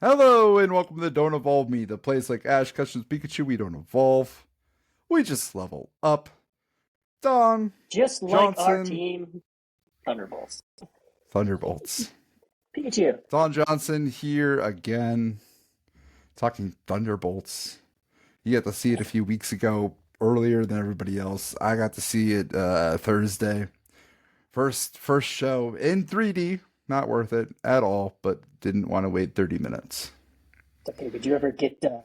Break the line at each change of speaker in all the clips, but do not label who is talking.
Hello and welcome to Don't Evolve Me, the place like Ash Ketchum's Pikachu. We don't evolve, we just level up. Don
Just like our
Johnson,
team, Thunderbolts.
Thunderbolts.
Pikachu.
Don Johnson here again, talking Thunderbolts. You got to see it a few weeks ago, earlier than everybody else. I got to see it Thursday. First show in 3D. Not worth it at all, but didn't want to wait 30 minutes.
Okay, did you ever get those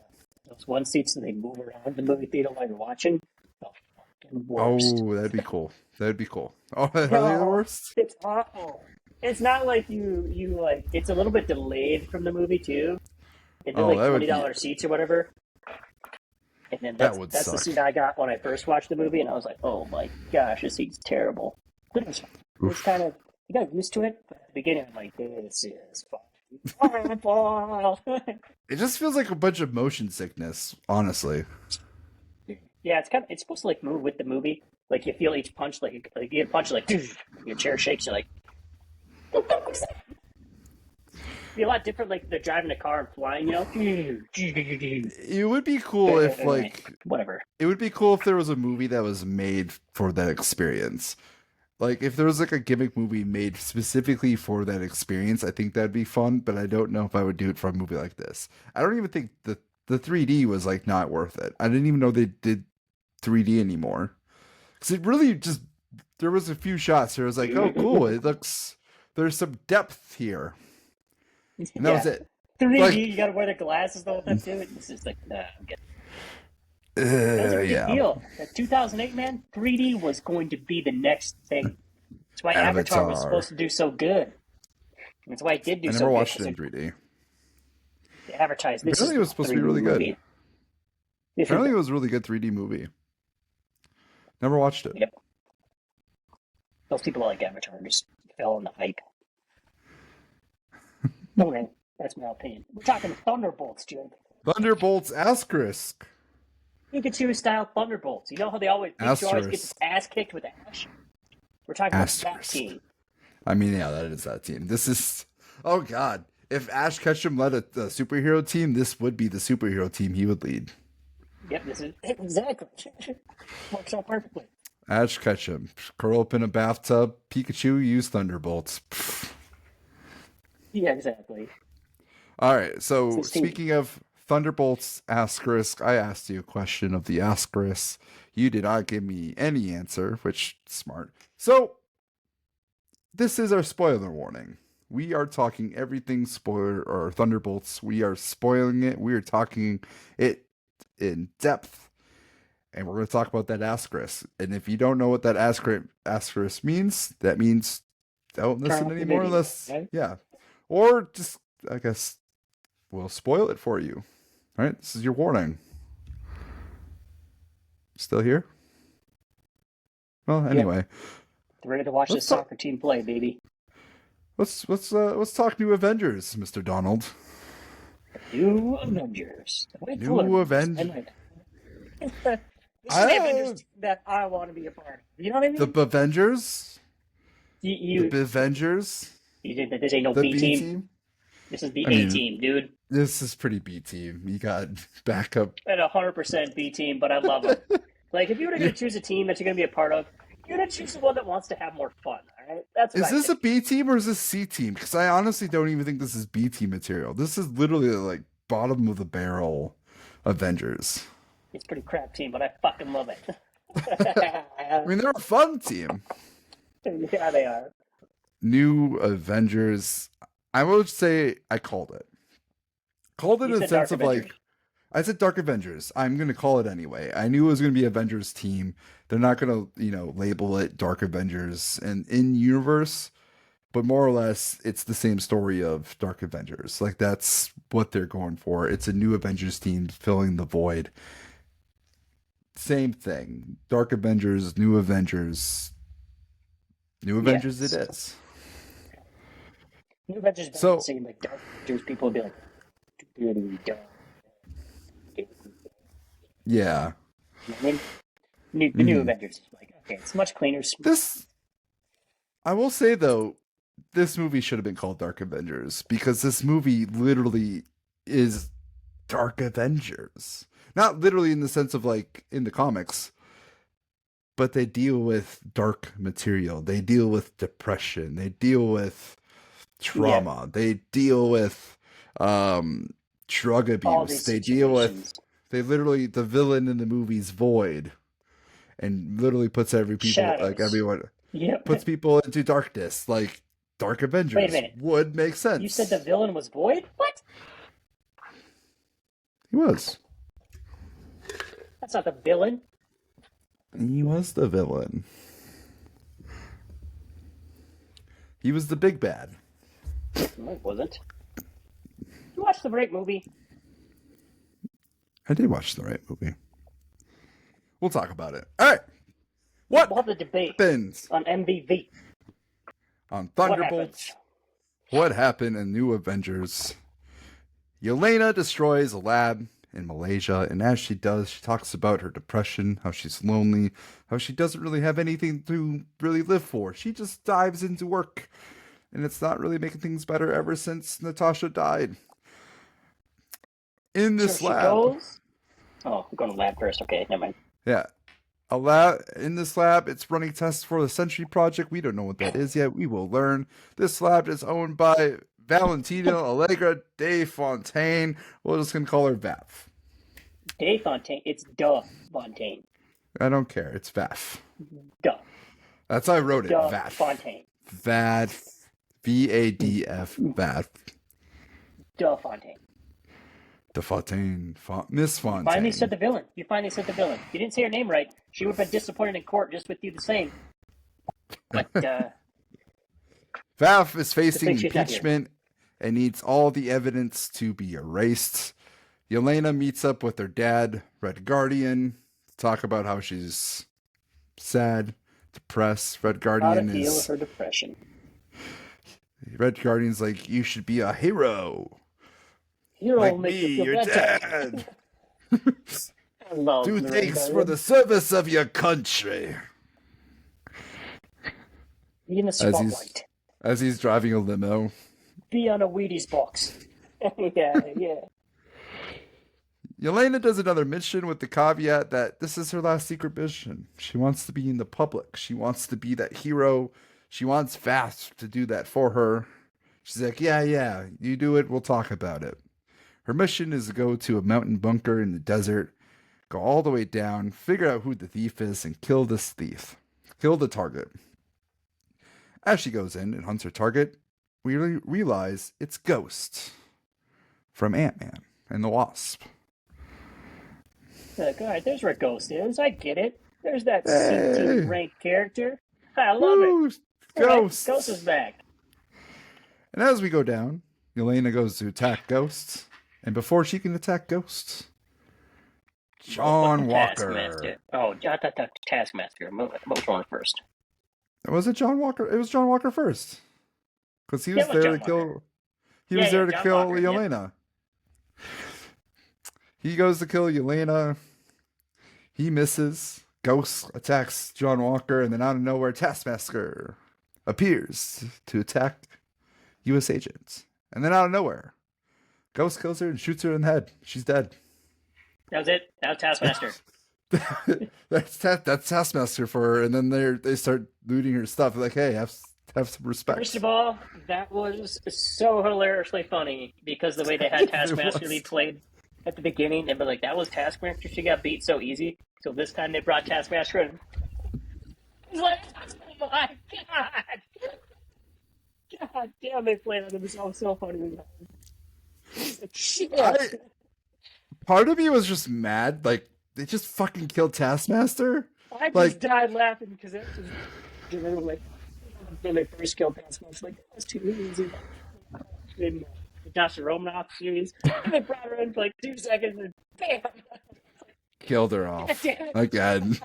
one seats that they move around the movie theater while you're watching? The fucking worst.
Oh, that'd be cool. That'd be cool. Oh, are they the
No,
worst?
it's awful. It's not like you like. It's a little bit delayed from the movie too. They did
Oh,
like
that would be
$20 seats or whatever, and then
that
that's
would
that's the
suck.
seat I got when I first watched the movie, and I was like, oh my gosh, this seat's terrible. But it's kind
Oof.
of you got used to it. But at the beginning, I'm like, this is awful.
It just feels like a bunch of motion sickness, honestly.
Yeah, it's supposed to like move with the movie. Like you feel each punch, like you get a punch, like your chair shakes. You're like, be a lot different. Like they're driving a car and flying.
It would be cool if
Whatever.
it would be cool if there was a movie that was made for that experience. Like if there was like a gimmick movie made specifically for that experience, I think that'd be fun, but I don't know if I would do it for a movie like this. I don't even think the 3D was like not worth it. I didn't even know they did 3D anymore. Cuz it really just there was a few shots where I was like, "Oh, cool. It looks there's some depth here." And that was
Yeah,
it.
3D.
Like
You got to wear the glasses the whole time too. It's just like, nah, that was a big
yeah.
deal. That 2008, man, 3D was going to be the next thing. That's why Avatar was
Avatar.
supposed to do so good. That's why it did do
I
so
never
good
watched it
because
in 3D.
they advertised this is
Apparently, it
the
was supposed to be
3D
really good.
movie. This is
Apparently,
the
it was a really good 3D movie. Never watched it.
yep. Those people that like Avatar just fell on the hype. Okay, that's my opinion. We're talking Thunderbolts, Jim.
Thunderbolts Asterisk.
Pikachu style Thunderbolts. You know how Pikachu always gets his
Asterisk.
ass kicked with Ash? We're talking about that
Asterisk.
team.
I mean, yeah, that is that team. This is. Oh, God. If Ash Ketchum led a superhero team, this would be the superhero team he would lead.
Yep, this is exactly. Works out perfectly.
Ash Ketchum. Curl up in a bathtub. Pikachu use Thunderbolts. Pfft.
Yeah, exactly.
All right.
It's
So,
his team.
speaking of Thunderbolts Asterisk, I asked you a question of the Asterisk. You did not give me any answer, which smart. So, this is our spoiler warning. We are talking everything spoiler or Thunderbolts. We are spoiling it. We are talking it in depth. And we're going to talk about that asterisk. And if you don't know what that asterisk means, that means don't
Turn
listen
off the
anymore
video,
unless,
right?
yeah. Or just, I guess, we'll spoil it for you. All right? This is your warning. Still here? Well,
Yep.
anyway,
Ready to watch
let's
this
talk.
soccer team play, baby.
Let's talk new Avengers, Mr. Donald.
New Avengers. The way full of
New
Avengers.
Avengers.
This is the Avengers
I
team that I want to be a part of. You know what I
the
mean?
Avengers,
You
the
you,
Avengers,
you think that this ain't no
the
B
B
team?
team.
This is the
I
A
mean,
team, dude.
this is pretty B team. You got backup.
At 100% B team, but I love them. Like, if you were going
Yeah.
to choose a team that you're going to be a part of, you're going to choose the one that wants to have more fun, all right? That's what
Is
I
this a
think.
B team or is this C team? Because I honestly don't even think this is B team material. This is literally like bottom of the barrel Avengers.
It's a pretty crap team, but I fucking love it.
I mean, they're a fun team.
Yeah, they are.
New Avengers. I would say I called it. Called it
You
in a
said Dark
sense of
Avengers.
like I said Dark Avengers. I'm gonna call it anyway. I knew it was gonna be Avengers team. They're not gonna, label it Dark Avengers and in universe, but more or less it's the same story of Dark Avengers. Like that's what they're going for. It's a new Avengers team filling the void. Same thing. Dark Avengers, New Avengers, New Avengers it
Yes.
is.
New Avengers better than
So
saying, like, Dark Avengers. People would be like, "Dirty dark." You
yeah.
know what I mean? The new
Mhm.
Avengers. Like, okay, it's much cleaner.
This I will say though, this movie should have been called Dark Avengers because this movie literally is Dark Avengers. Not literally in the sense of like in the comics, but they deal with dark material. They deal with depression. They deal with
Yeah,
trauma. They deal with drug
all
abuse.
these
They deal with
situations.
they literally the villain in the movie's Void and literally puts
Shadows.
everyone puts
Yep.
people into darkness. Like Dark
Wait a
Avengers
minute.
would make
You said the
sense.
villain was Void? What?
He was.
That's not the villain.
He was the villain. He was the big bad.
No, it wasn't. You watched the right movie?
I did watch the right movie. We'll talk about it. All right.
We'll
What
have the debate
happens
on MVV.
on
What happens?
Thunderbolts? What happened in New Avengers? Yelena destroys a lab in Malaysia, and as she does, she talks about her depression, how she's lonely, how she doesn't really have anything to really live for. She just dives into work, and it's not really making things better ever since Natasha died. In
So
this
she
lab,
goes. Oh, I'm going to lab first. Okay, never mind.
yeah, a lab in this lab, it's running tests for the Century Project. We don't know what that is yet. We will learn. This lab is owned by Valentina Allegra de Fontaine. We're just gonna call her Vav.
Dave Fontaine. It's Duh Fontaine.
I don't care. It's Vav.
Duh.
That's how I wrote it.
Duh
Vav.
Fontaine.
Vad. VADF. Vav.
Duh Fontaine.
De Fontaine. Miss Fontaine.
Finally said the villain. You finally said the villain. You didn't say her name right. She would have been disappointed in court just with you the same. But
Vav is facing
she's not here.
impeachment and needs all the evidence to be erased. Yelena meets up with her dad, Red Guardian, to talk about how she's sad, depressed.
how to deal with her depression.
Red Guardian's like, you should be a hero.
Hero
Like
will make
me,
you feel
your
better.
dad.
I love
Do
the
things
Red
for the
Guardian.
service of your country.
Be in the spotlight.
As he's driving a limo.
Be on a Wheaties box. Yeah.
Yelena does another mission with the caveat that this is her last secret mission. She wants to be in the public. She wants to be that hero. She wants Vav to do that for her. She's like, yeah, you do it. We'll talk about it. Her mission is to go to a mountain bunker in the desert, go all the way down, figure out who the thief is, and kill this thief. Kill the target. As she goes in and hunts her target, we realize it's Ghost from Ant-Man and the Wasp.
Like, all right, there's where Ghost is. I get it. There's that
Hey.
C-team ranked character. I love
Woo,
it. All right,
Ghost.
Ghost is back.
And as we go down, Yelena goes to attack Ghost. And before she can attack Ghost, John Walker.
Taskmaster. Oh, I thought that Taskmaster. Which one first?
Was it John Walker? It was John Walker first. Because he was
Yeah, it was
there to
John
kill.
Walker.
He was there to
John
kill
Walker, yeah.
Yelena. He goes to kill Yelena. He misses. Ghost attacks John Walker, and then out of nowhere, Taskmaster appears to attack U.S. agents. And then out of nowhere, Ghost kills her and shoots her in the head. She's dead.
That was it. That was Taskmaster.
that's Taskmaster for her, and then they start looting her stuff. Like, hey, have some respect.
First of all, that was so hilariously funny because the way they had Taskmaster
was.
be played at the beginning, and be like, that was Taskmaster. She got beat so easy. So this time they brought Taskmaster in. It's like, oh my god! God damn, they played it. It was all so funny. Shit.
Part of me was just mad, like they just fucking killed Taskmaster.
I just
like-
died laughing because it was just, like, when they first killed Taskmaster, like, that was too easy. In the Natasha Romanoff series, and they brought her in for like 2 seconds and bam!
Killed her off
God damn it.
again.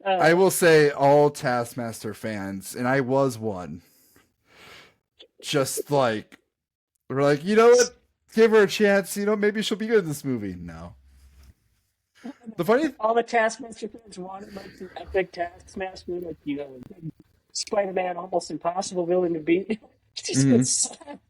I will say, all Taskmaster fans, and I was one, just like we're like, you know what? Give her a chance. You know, maybe she'll be good in this movie. No. The funny
All the Taskmaster fans wanted like the epic Taskmaster, like, you know, Spider-Man, almost impossible villain to beat. Just gets slapped.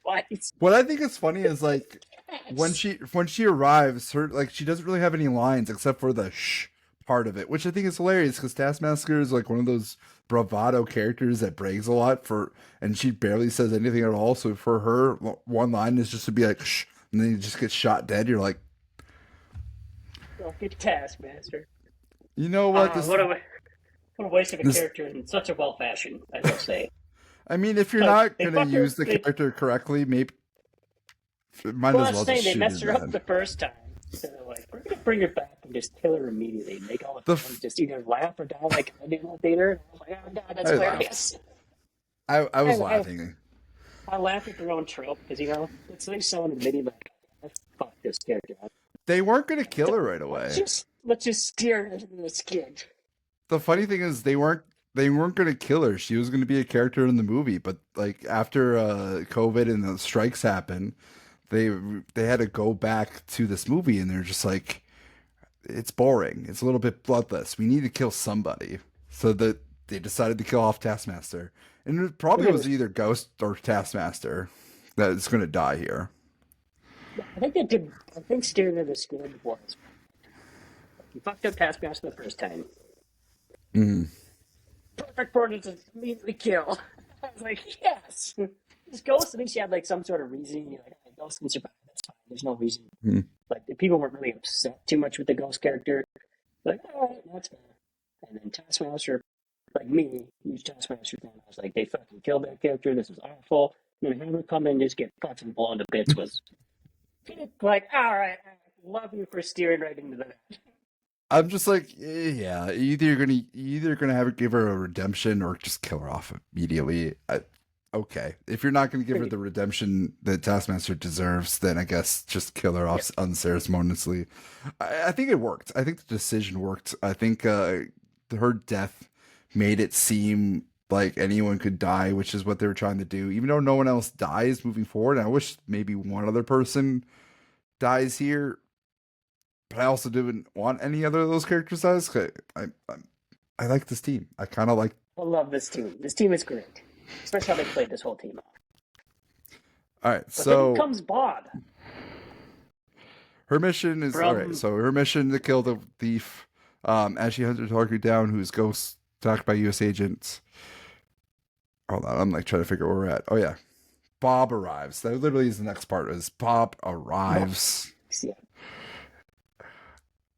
twice.
What I think is funny is like
Yes.
when she arrives, her like she doesn't really have any lines except for the shh part of it, which I think is hilarious because Taskmaster is like one of those bravado characters that brags a lot for, and she barely says anything at all. So for her, one line is just to be like shh, and then you just get shot dead. You're like,
Fucking Taskmaster.
you know what? This,
What a waste of a
this.
character in such a well fashion, I will say.
I mean, if you're
Because
not
they
gonna
fucked her.
use the character correctly, maybe might
Well,
as
that's
well
the
just
thing. They
shoot
messed
her
her up
dead.
the first time. So they're like, we're gonna bring her back and just kill her immediately. Make all
The
the fans just either laugh or die like I did in the theater. And I was like, oh god, that's
I laughed.
hilarious.
I was
I,
laughing.
I laugh at their own trope because it's like someone admitting like, I fucked this character.
They weren't gonna kill her right
Let's
away.
just let's just steer her into the skin.
The funny thing is they weren't going to kill her. She was going to be a character in the movie, but like after COVID and the strikes happened, they they had to go back to this movie and they're just like it's boring. It's a little bit bloodless. We need to kill somebody. So that they decided to kill off Taskmaster. And it probably was either Ghost or Taskmaster that is going to die here.
I think they did. I think steering her to the skin was. You fucked up Taskmaster the first time.
Mm.
Perfect person to immediately kill. I was like, yes. This ghost, I think she had like some sort of reason. You're like, oh, ghost can survive. That's fine. There's no reason.
Mm.
Like, the people weren't really upset too much with the ghost character. Like, all right, that's fair. And then Taskmaster, like me, huge Taskmaster fan, I was like, they fucking killed that character. This is awful. And then having her come in and just get fucking blown to bits was like, all right, I love you for steering right into that.
I'm just like, yeah, either you're gonna have her give her a redemption or just kill her off immediately. Okay, if you're not gonna give her the redemption that Taskmaster deserves, then I guess just kill her off unceremoniously. I think it worked. I think the decision worked. I think her death made it seem like anyone could die, which is what they were trying to do. Even though no one else dies moving forward, and I wish maybe one other person dies here, but I also didn't want any other of those characters dies. I like this team. I kind of like.
I love this team. This team is great, especially how they played this whole team off.
All right,
But
so
then comes Bob.
her mission is all right. So her mission to kill the thief, as she hunts her target down, who's ghost attacked by U.S. agents. Hold on, I'm like trying to figure where we're at. Oh yeah, Bob arrives. That literally is the next part. Is Bob arrives?
Yeah.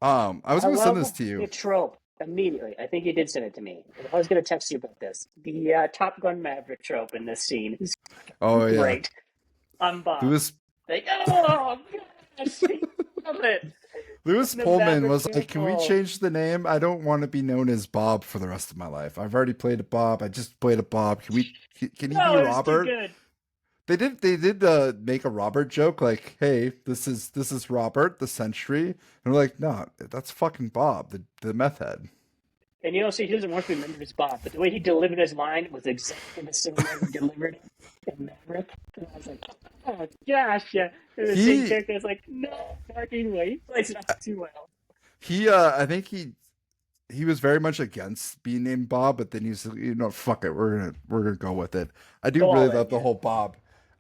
I was gonna send this to you.
The trope immediately. I think you did send it to me. I was gonna text you about this. The Top Gun Maverick trope in this scene is great. I'm Bob.
Lewis.
Like, oh gosh, I love it.
Lewis Pullman was like, "Can we change the name? I don't want to be known as Bob for the rest of my life. I've already played a Bob. I just played a Bob. Can he be Robert?"
Too good.
They did make a Robert joke, like, "Hey, this is Robert, the Sentry," and we're like, "No, that's fucking Bob, the meth head."
And you know, see, he doesn't want to remember his Bob, but the way he delivered his line was exactly the same way he delivered it in Maverick. And I was like, oh gosh, yeah. And the same character was like, no fucking way. He plays it off too well.
I think he was very much against being named Bob, but then he's fuck it, we're gonna go with it. I do really love the whole Bob.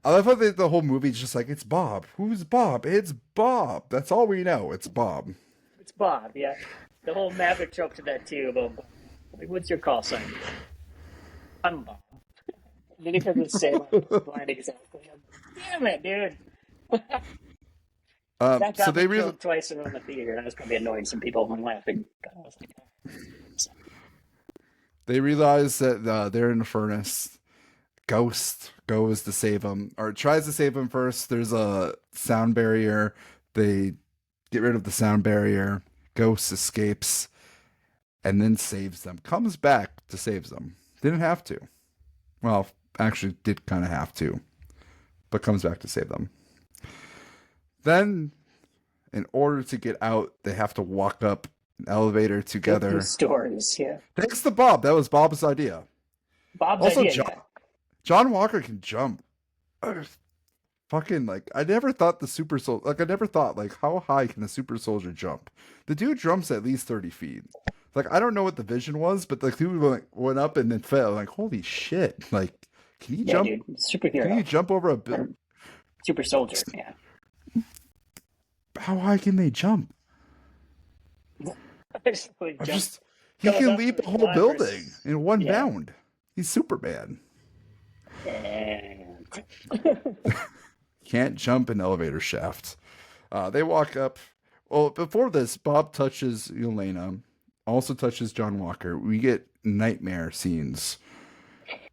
I love how the whole movie's just like, it's Bob. Who's Bob? It's Bob. That's all we know. It's Bob.
It's Bob, yeah. The whole Maverick trope to that too about Bob. Like, what's your call sign? I'm Bob. And then he comes the same line exactly. Damn it, dude. That got me killed twice around the theater, and I was probably annoying some people when laughing. I was like,
they realize that they're in a furnace. Ghost goes to save him, or tries to save him first. There's a sound barrier. They get rid of the sound barrier. Ghost escapes and then saves them. Comes back to save them. Didn't have to. Well, actually did kind of have to, but comes back to save them. Then, in order to get out, they have to walk up an elevator together.
Stories, yeah.
Thanks to Bob. That was Bob's idea.
Bob's idea,
John Walker can jump. Fucking like, I never thought the super soldier, like I never thought like how high can a super soldier jump? The dude jumps at least 30 feet. Like, I don't know what the vision was, but the dude went up and then fell. Like, holy shit! Like, can he jump?
Dude, superhero.
Can you jump over a
super soldier. Yeah.
How high can they jump?
Basically,
I'm
jump
just he
goes
can
up
leap
and
a whole building
climbers.
in one
Yeah.
bound. He's Superman.
And
Can't jump an elevator shaft. They walk up. Well, before this, Bob touches Elena, also touches John Walker. We get nightmare scenes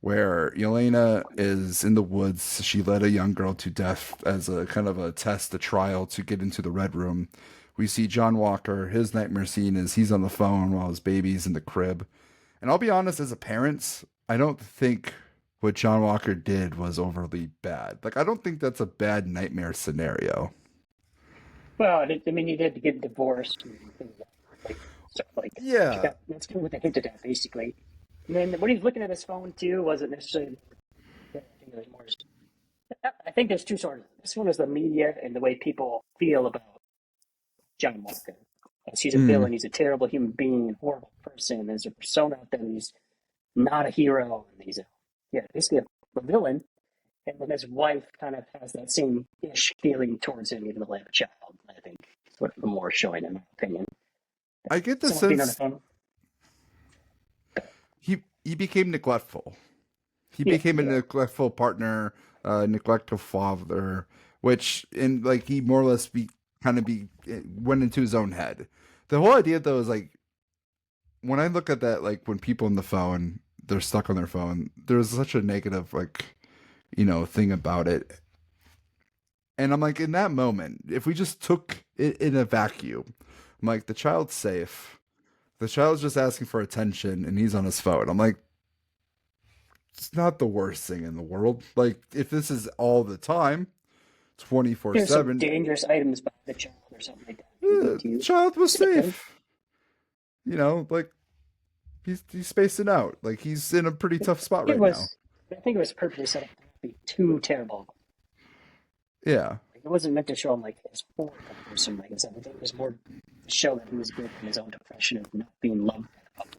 where Elena is in the woods. She led a young girl to death as a kind of a test, a trial to get into the Red Room. We see John Walker. His nightmare scene is he's on the phone while his baby's in the crib. And I'll be honest, as a parent, I don't think what John Walker did was overly bad. Like, I don't think that's a bad nightmare scenario.
well, I mean, he did get divorced and things like stuff like that.
Yeah.
That's kind of what they hinted at, basically. And then when he's looking at his phone too, wasn't necessarily. I think it was more. I think there's two sources. This one is the media and the way people feel about John Walker. As he's a
Mm.
villain, he's a terrible human being, a horrible person. There's a persona out there. He's not a hero, and he's basically a villain. And then his wife kind of has that same ish feeling towards him, even though they have a child. I think that's what the more showing, in my opinion.
I get the
Someone being on the
sense
phone.
he became neglectful. He
Yeah,
became a
yeah.
neglectful partner, neglectful father, which in like he more or less went into his own head. The whole idea though is like when I look at that, like when people on the phone they're stuck on their phone, there's such a negative thing about it. And I'm like, in that moment, if we just took it in a vacuum, I'm like, the child's safe. The child's just asking for attention and he's on his phone. I'm like, it's not the worst thing in the world. Like, if this is all the time, 24
There's some
7,
dangerous items by the child or something like that. You need
the
to
child was
step in.
safe. Like, he's spacing out. Like, he's in a pretty tough spot
It
right now.
was, I think it was purposely set up to not be too terrible.
Yeah.
It wasn't meant to show him like as horrible person. Like I said, I think it was more to show that he was good in his own depression of not being loved by the public.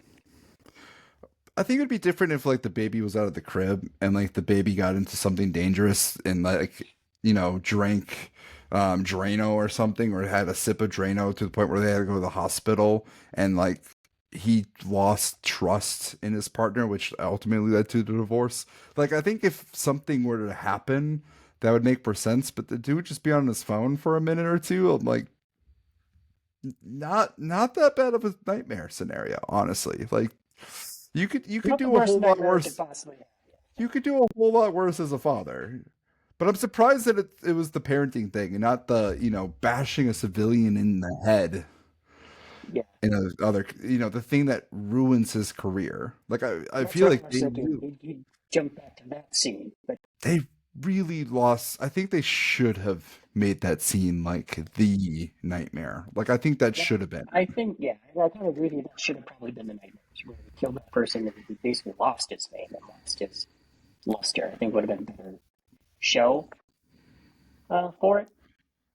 I think it'd be different if like the baby was out of the crib and like the baby got into something dangerous and like drank Drano or something or had a sip of Drano to the point where they had to go to the hospital and like he lost trust in his partner, which ultimately led to the divorce. Like I think if something were to happen, that would make more sense. But the dude just be on his phone for a minute or two, I'm like, not that bad of a nightmare scenario, honestly. Like you could
Not the
do a
worst
whole lot
nightmare I could
worse.
possibly have.
You could do a whole lot worse as a father. But I'm surprised that it was the parenting thing and not the, bashing a civilian in the head
Yeah,
in a other, the thing that ruins his career. Like I
that's
feel
what I
like
was thinking. He jumped back to that scene, but
they really lost. I think they should have made that scene like the nightmare. Like I think that
that,
should have been.
I think I kind of agree with you. That should have probably been the nightmares where he killed that person and he basically lost his fame and lost his luster. I think would have been a better show for it.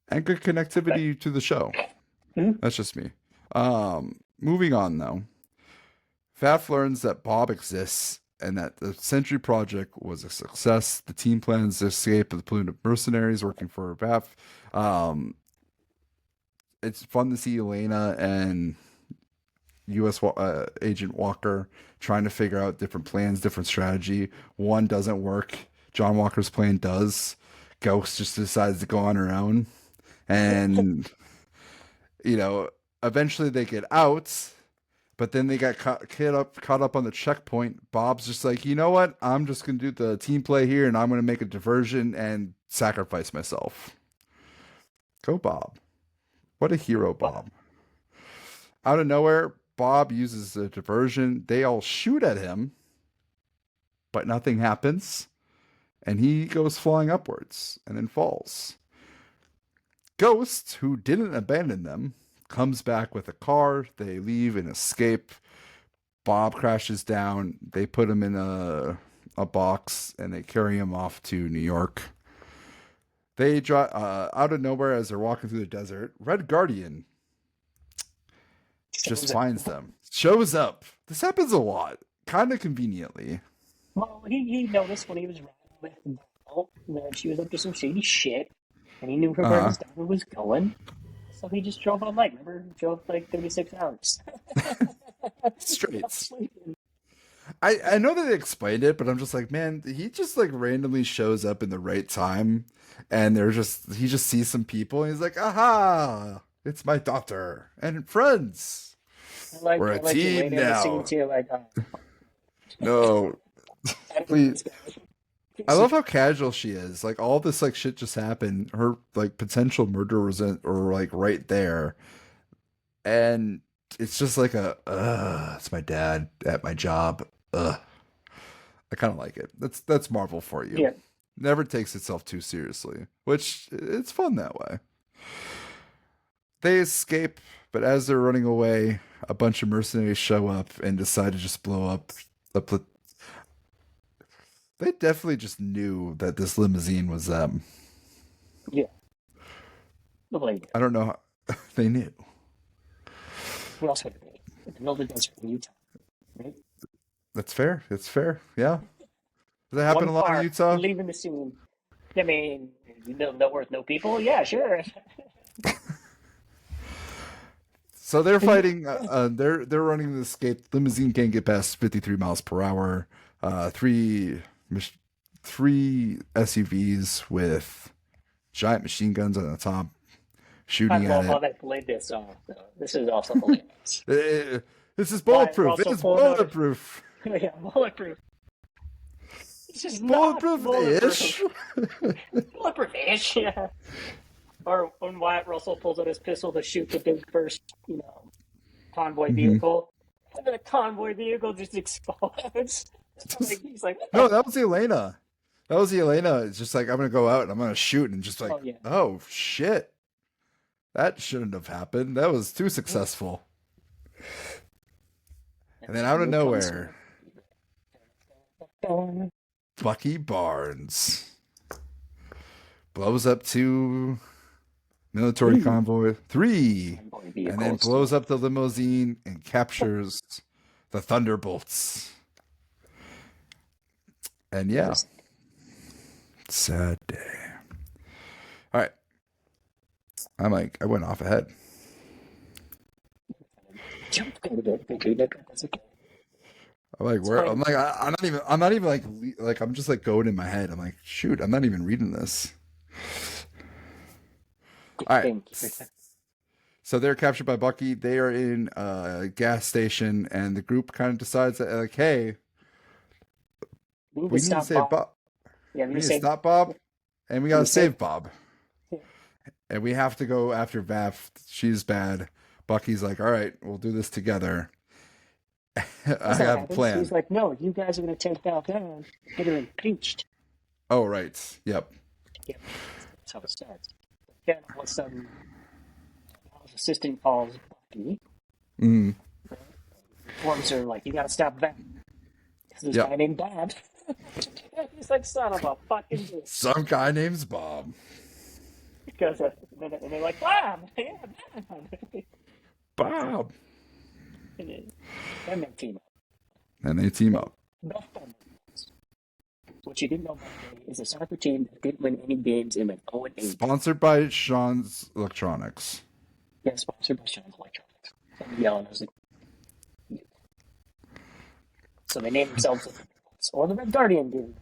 And good
But
connectivity to the show.
mhm.
That's just me. Moving on though. Faf learns that Bob exists and that the Sentry Project was a success. The team plans to escape with a platoon of mercenaries working for Faf. Um, it's fun to see Elena and U.S. Agent Walker trying to figure out different plans, different strategy. One doesn't work. John Walker's plan does. Ghost just decides to go on her own. And, you know, eventually they get out. But then they got caught up on the checkpoint. Bob's just like, you know what? I'm just going to do the team play here and I'm going to make a diversion and sacrifice myself. Go, Bob. What a hero, Bob. Out of nowhere, Bob uses a diversion. They all shoot at him, but nothing happens. And he goes flying upwards and then falls. Ghost, who didn't abandon them, comes back with a car. They leave and escape. Bob crashes down. They put him in a box and they carry him off to New York. They drive out of nowhere as they're walking through the desert. Red Guardian just finds them, shows up. This happens a lot, kind of conveniently.
Well, he noticed when he was riding with that she was up to some shady shit, and he knew where
Uh
his daughter was going, so he just drove all night. Remember, drove like 36 hours. Without
straight.
sleeping.
I know that they explained it, but I'm just like, man, he just like randomly shows up in the right time, and he just sees some people, and he's like, aha, it's my daughter and friends. We're
I
a
like
team
Elena in the scene
now.
too. Like,
No,
I don't know
please.
this guy.
I love how casual she is. Like all this like shit just happened. Her like potential murder was or like right there, and it's just like it's my dad at my job. I kind of like it. That's Marvel for you.
Yeah,
Never takes itself too seriously, which it's fun that way. They escape, but as they're running away, a bunch of mercenaries show up and decide to just blow up the. They definitely just knew that this limousine was them.
yeah. Like,
I don't know how they knew.
we also had the middle of the desert in Utah, right?
That's fair. It's fair. Yeah. Does that happen
One
a lot in
car
Utah?
leaving the scene. I mean, no worth, no people. Yeah, sure.
So they're fighting. They're running the escape. Limousine can't get past 53 miles per hour. Three SUVs with giant machine guns on the top,
I
shooting at
love how
it.
they played this song. This is also hilarious.
This is
Wyatt
bulletproof. It
Russell
is
pulling out.
bulletproof.
Yeah, bulletproof. It's just not
Bulletproof-ish.
bulletproof. Bulletproof-ish, yeah. Or when Wyatt Russell pulls out his pistol to shoot the big first, convoy
hmm
vehicle, and then the convoy vehicle just explodes. Like he's like,
No, that was Elena. That was Elena. It's just like I'm gonna go out and I'm gonna shoot and just like,
oh yeah.
oh shit, that shouldn't have happened. That was too successful. And then out of nowhere, Bucky Barnes blows up two military convoy, three, and then blows up the limousine and captures the Thunderbolts. And yeah, sad day. All right, I went off ahead. I'm like, where? I'm like, I'm not even like, I'm just like going in my head. I'm like, shoot, I'm not even reading this. All right. So they're captured by Bucky. They are in a gas station, and the group kind of decides that, like, hey, we need to save Bob.
Yeah,
we need to stop Bob, and we gotta save Bob.
Yeah.
And we have to go after Vav. She's bad. Bucky's like, all right, we'll do this together. I have a plan.
He's like, no, you guys are going to take Val down, get her impeached.
Oh, right. Yep.
Yep. That's how it starts. Then all of a sudden, Val's assistant calls Bucky.
Mm.
Informs her, like, you got to stop Val. Because there's a guy named Bob. He's like, son of a fucking bitch.
Some guy named Bob.
Because, and they're like, Bob! Yeah, Bob!
Bob!
And they team up.
And they team up.
What you didn't know about it is a soccer team that didn't win any games in like 0-8.
Sponsored by Sean's Electronics.
Yeah, sponsored by Sean's Electronics. Somebody yelling, I was like, so they named themselves the Thunderbolts. Or the Red Guardian did.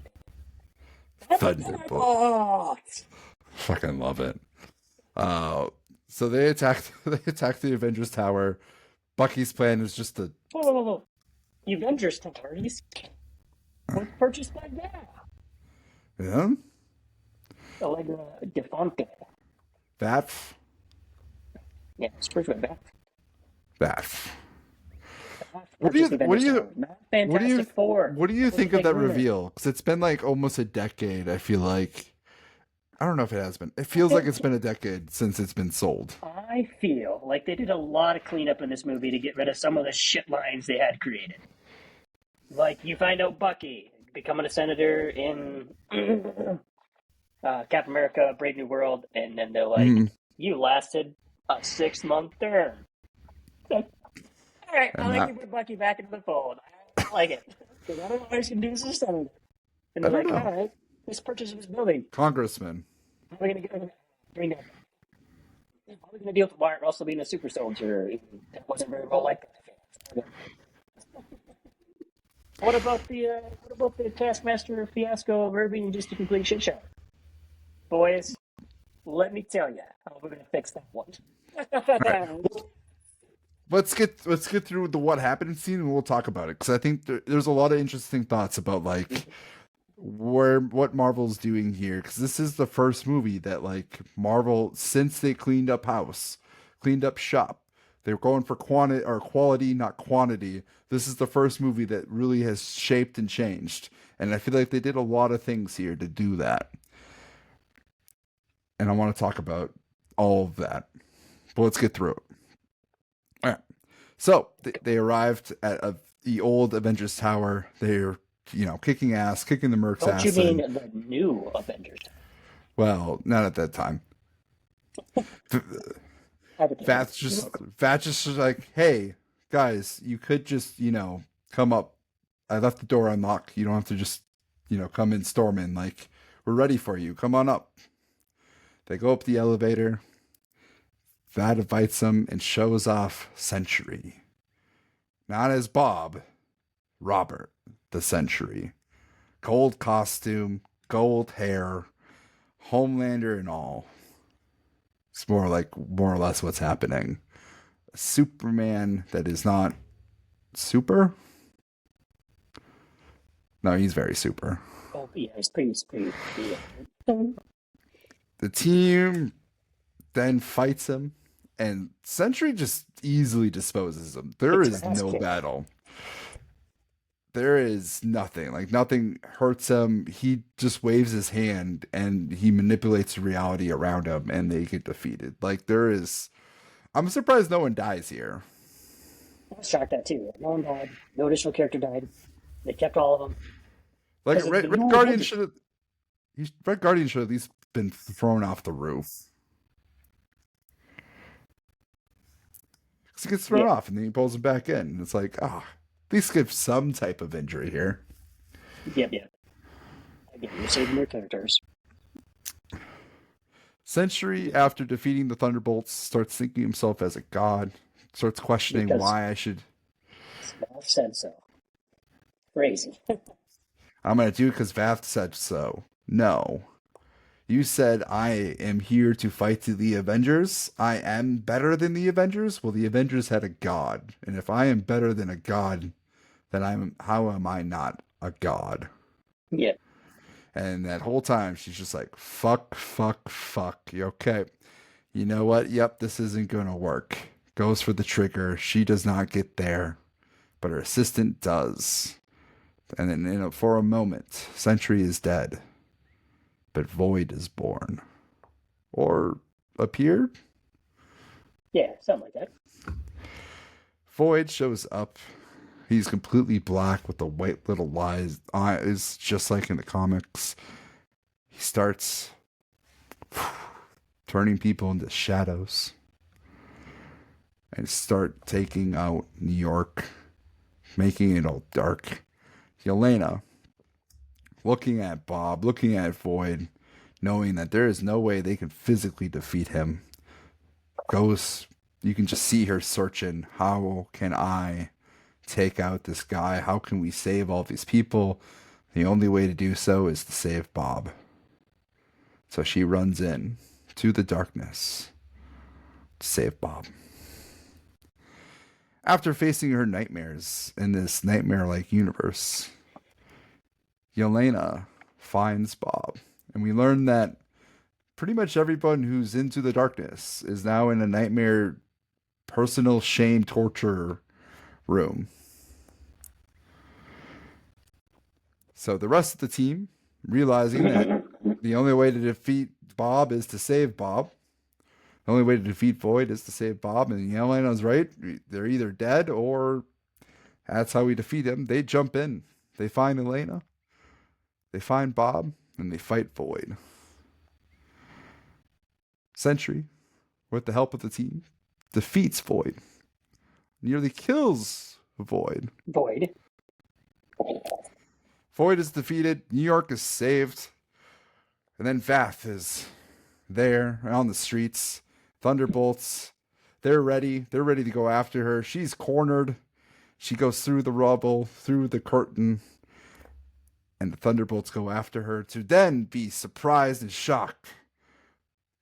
Thunderbolts. Fucking love it. So they attack the Avengers Tower. Bucky's plan is just to...
Whoa. The Avengers Tower? Was purchased by that.
Yeah?
Allegra Defonte.
Vav?
Yeah, it's purchased by
Vav. What do you think of that reveal? Because it's been like almost a decade, I feel like. I don't know if it has been. It feels like it's been a decade since it's been sold.
I feel like they did a lot of cleanup in this movie to get rid of some of the shit lines they had created. Like, you find out Bucky becoming a senator in Captain America, Brave New World, and then they're like, you lasted a 6-month term. Like, all right, I like you put Bucky back into the fold. I like it. Because I don't know what he's going to do as a senator. And they're like, all right. This purchase of this building.
Congressman.
How are we going to get during that? How are we going to deal with Wyatt Russell being a super soldier? That wasn't very well liked. What about the Taskmaster fiasco of her being just a complete shit show? Boys, let me tell you how we're going to fix that one.
All right. Let's get through the what happened scene and we'll talk about it because I think there's a lot of interesting thoughts about like what Marvel's doing here because this is the first movie that like Marvel since they cleaned up house, cleaned up shop. They're going for quality, not quantity. This is the first movie that really has shaped and changed, and I feel like they did a lot of things here to do that. And I want to talk about all of that, but let's get through it. All right. So they arrived at the old Avengers Tower. They're kicking ass, kicking the Mercs
Don't
ass.
you mean the new Avengers?
Well, not at that time. Fat's just like, hey guys, you could just come up. I left the door unlocked. You don't have to just come in storming. Like we're ready for you. Come on up. They go up the elevator. Vat invites him and shows off Sentry. Not as Bob, Robert the Sentry. Gold costume, gold hair, Homelander and all. It's more or less what's happening. A Superman that is not super? No, he's very super.
Oh, yeah, it's pretty. Yeah.
The team then fights him, and Sentry just easily disposes him. There is no battle. There is nothing. Like nothing hurts him. He just waves his hand and he manipulates reality around him and they get defeated. Like there is I'm surprised no one dies here.
I was shocked at too. No one died. No additional character died. They kept all of them.
Like Red Guardian should have at least been thrown off the roof. Because he gets thrown off and then he pulls him back in. And it's like, at least give some type of injury here.
Yep. Again, you're saving their characters.
Sentry, after defeating the Thunderbolts, starts thinking himself as a god. Starts questioning why I should.
Vav said so. Crazy.
I'm going to do it because Vav said so. No. You said I am here to fight the Avengers. I am better than the Avengers. Well, the Avengers had a god. And if I am better than a god, then how am I not a god?
Yeah.
And that whole time, she's just like, fuck. Okay. You know what? Yep, this isn't going to work. Goes for the trigger. She does not get there, but her assistant does. And then for a moment, Sentry is dead, but Void is born. Or appeared?
Yeah, something like that.
Void shows up. He's completely black with the white little eyes, just like in the comics. He starts turning people into shadows and start taking out New York, making it all dark. Yelena, looking at Bob, looking at Void, knowing that there is no way they can physically defeat him, you can just see her searching, how can I take out this guy? How can we save all these people? The only way to do so is to save Bob. So she runs in to the darkness to save Bob. After facing her nightmares in this nightmare-like universe, Yelena finds Bob. And we learn that pretty much everyone who's into the darkness is now in a nightmare personal shame torture room. So the rest of the team, realizing that the only way to defeat Bob is to save Bob, the only way to defeat Void is to save Bob, and Yelena's right. They're either dead or that's how we defeat him. They jump in. They find Elena. They find Bob, and they fight Void. Sentry, with the help of the team, defeats Void. Nearly kills Void.
Void
Void is defeated. New York is saved. And then Vath is there on the streets. Thunderbolts, they're ready. They're ready to go after her. She's cornered. She goes through the rubble, through the curtain, and the Thunderbolts go after her to then be surprised and shocked.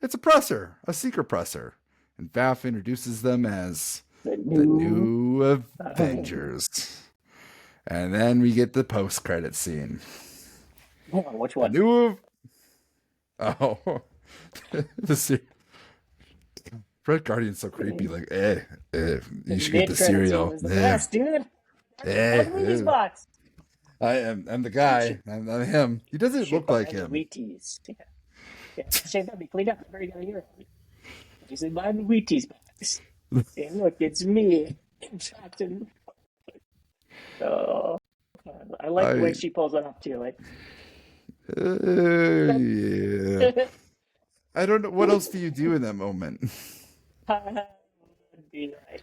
It's a presser, a secret presser. And Vath introduces them as the new Avengers. And then we get the post-credit scene.
Which one?
The Red Guardian's so creepy. Like, you should get the
Mid-credit
cereal.
scene was the best, dude. Wheaties box.
I'm the guy. I'm him. He doesn't look like him.
Wheaties. Yeah. Shame that be cleaned up. Very good here. You said buy the Wheaties box. Hey, look, it's me. Oh, I like when she pulls it up too. Like,
yeah. I don't know. What else do you do in that moment?
be right.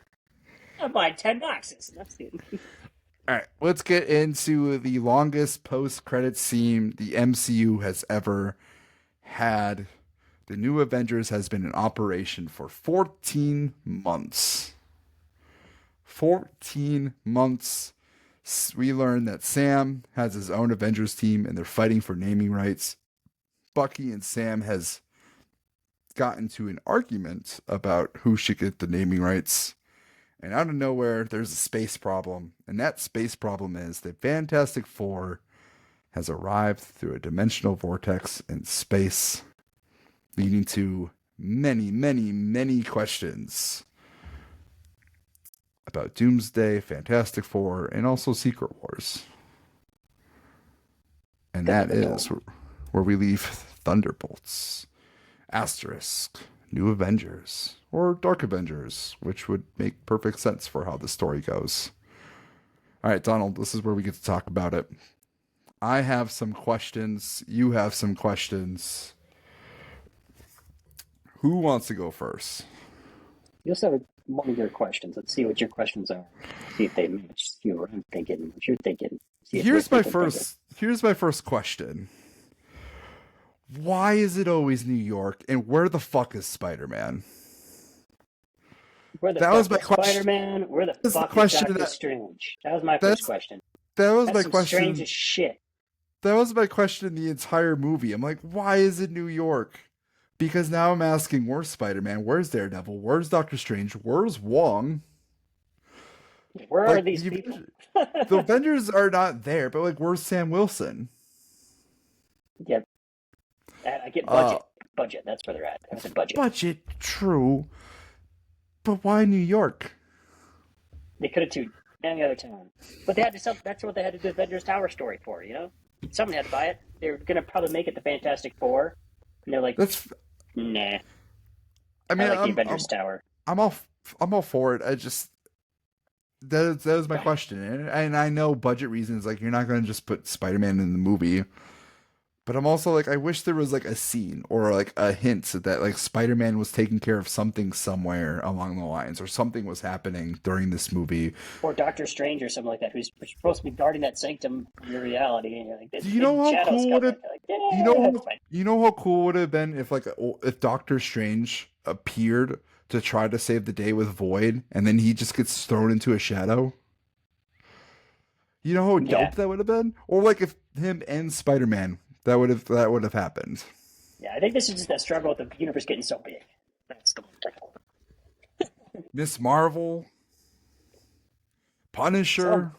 I buy 10 boxes. That's it.
All right, let's get into the longest post-credit scene the MCU has ever had. The New Avengers has been in operation for 14 months. 14 months. We learn that Sam has his own Avengers team and they're fighting for naming rights. Bucky and Sam has gotten to an argument about who should get the naming rights. And out of nowhere, there's a space problem. And that space problem is that Fantastic Four has arrived through a dimensional vortex in space, leading to many, many, many questions about Doomsday, Fantastic Four, and also Secret Wars. And that is where we leave Thunderbolts, Asterisk, New Avengers, or Dark Avengers, which would make perfect sense for how the story goes. All right, Donald, this is where we get to talk about it. I have some questions. You have some questions. Who wants to go first?
You also have one of your questions. Let's see what your questions are. See if they match. See what I'm thinking. What you're thinking.
Here's my first question. Why is it always New York? And where the fuck is Spider-Man?
Where the fuck is Spider-Man? Where the fuck is Doctor Strange? That was my first question.
That was my question.
Strange as shit.
That was my question in the entire movie. I'm like, why is it New York? Because now I'm asking, where's Spider-Man? Where's Daredevil? Where's Doctor Strange? Where's Wong?
Where are these people?
The Avengers are not there, but like, where's Sam Wilson?
Yeah. I get budget. Budget, that's where they're at. That's a budget.
Budget, true. But why New York?
They could have chosen any other town. But they had to. That's what they had to do the Avengers Tower story for, you know? Someone had to buy it. They were going to probably make it the Fantastic Four. And they're like, nah.
I mean,
I like the Avengers Tower.
I'm all for it. I just that was my question, and I know budget reasons. Like, you're not going to just put Spider-Man in the movie, but I'm also like, I wish there was like a scene or like a hint that like Spider-Man was taking care of something somewhere along the lines, or something was happening during this movie,
or Doctor Strange or something like that, who's supposed to be guarding that sanctum in your reality. And you're like,
do you know how cool would it? Like, you know how cool would it have been if Doctor Strange appeared to try to save the day with Void, and then he just gets thrown into a shadow? You know how dope that would have been? Or like if him and Spider-Man, that would have happened.
Yeah, I think this is just that struggle with the universe getting so big. That's the one.
Miss Marvel, Punisher.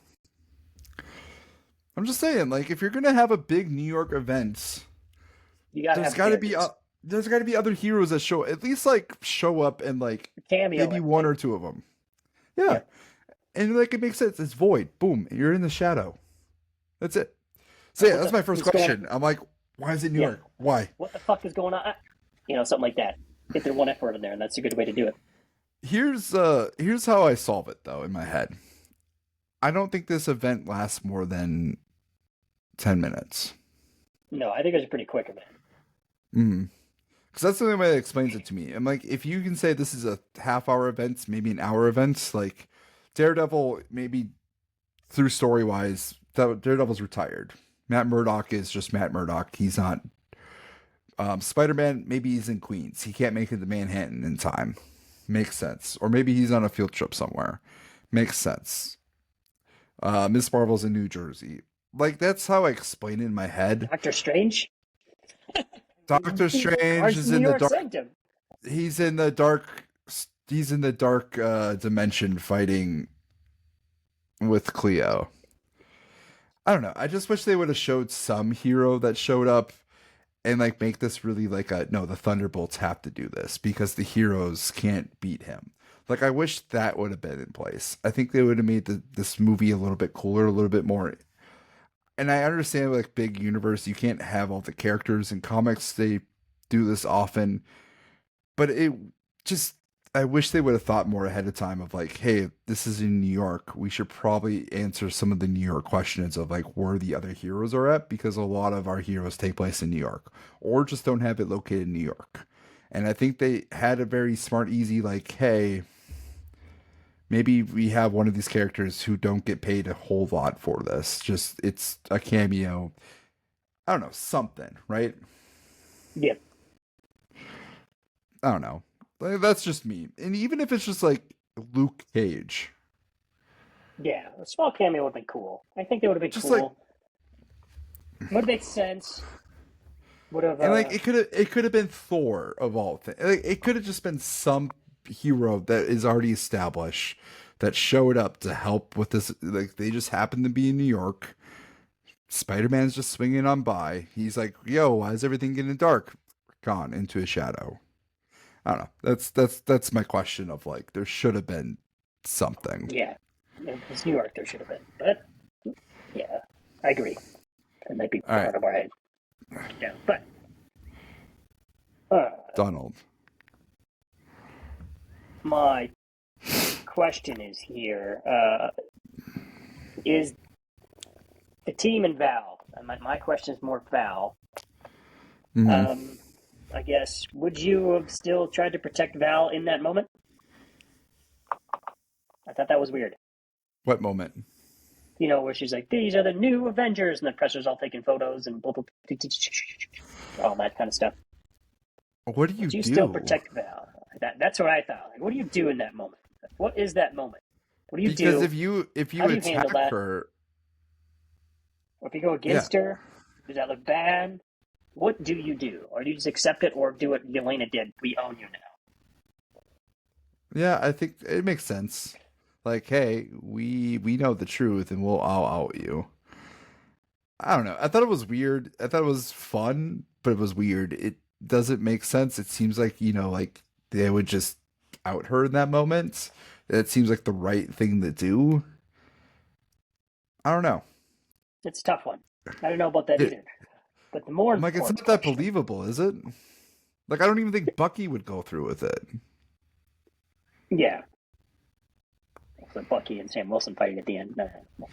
I'm just saying, like, if you're gonna have a big New York event, there's got to be other heroes that show up and like
cameo,
maybe one or two of them. Yeah. And like, it makes sense. It's Void. Boom. You're in the shadow. That's it. So yeah, that's my first question. I'm like, why is it New York? Why?
What the fuck is going on? You know, something like that. Get their one F word in there, and that's a good way to do it.
Here's how I solve it though in my head. I don't think this event lasts more than 10 minutes.
No, I think it's a pretty quick event.
Because that's the only way that explains it to me. I'm like, if you can say this is a half-hour event, maybe an hour event, like Daredevil, maybe through story-wise, Daredevil's retired. Matt Murdock is just Matt Murdock. He's not Spider-Man, maybe he's in Queens. He can't make it to Manhattan in time. Makes sense. Or maybe he's on a field trip somewhere. Makes sense. Miss Marvel's in New Jersey. Like, that's how I explain it in my head.
Doctor Strange?
Doctor Strange
Cards
is
New
in the
York
dark.
Sanctum.
He's in the dark. He's in the dark dimension fighting with Cleo. I don't know. I just wish they would have showed some hero that showed up and like make this really like a no, the Thunderbolts have to do this because the heroes can't beat him. Like I wish that would have been in place. I think they would have made this movie a little bit cooler, a little bit more. And I understand like big universe, you can't have all the characters in comics. They do this often, but it just I wish they would have thought more ahead of time of like, hey, this is in New York. We should probably answer some of the New York questions of like where the other heroes are at because a lot of our heroes take place in New York or just don't have it located in New York. And I think they had a very smart, easy like, hey, maybe we have one of these characters who don't get paid a whole lot for this. Just it's a cameo. I don't know, something, right?
Yep.
I don't know. Like, that's just me. And even if it's just like Luke Cage,
Yeah, a small cameo would have been cool. I think that would have been
just
cool.
like,
Would have made sense. Would have.
and like it could have been Thor of all things. Like, it could have just been some hero that is already established that showed up to help with this. Like they just happen to be in New York. Spider Man's just swinging on by. He's like, "Yo, why is everything getting dark?" Gone into a shadow. I don't know. That's my question of like there should have been something.
Yeah, it's New York. There should have been, but yeah, I agree. It might be
All right,
part of our head. Yeah, but
Donald.
my question is here: is the team in Val? And my question is more Val.
Mhm.
I guess would you have still tried to protect Val in that moment? I thought that was weird.
What moment?
You know, where she's like, "These are the new Avengers," and the pressure's all taking photos and blah, blah, all that kind of stuff.
What do you
Would you
do?
still protect Val? That's what I thought. Like, what do you do in that moment? What is that moment? What do you
Because
do?
if you
How do you handle
attack
that?
her,
Or if you go
yeah,
against her, does that look bad? What do you do? Or do you just accept it or do what Yelena did? We own you now.
yeah, I think it makes sense. Like, hey, we know the truth, and I'll out you. I don't know. I thought it was weird. I thought it was fun, but it was weird. It doesn't make sense. It seems like like they would just out her in that moment. It seems like the right thing to do. I don't know.
It's a tough one. I don't know about that
It,
either. But the more
I'm like, it's
important
not that
question,
believable, is it? Like, I don't even think Bucky would go through with it.
yeah, so Bucky and Sam Wilson fighting at the end. We'll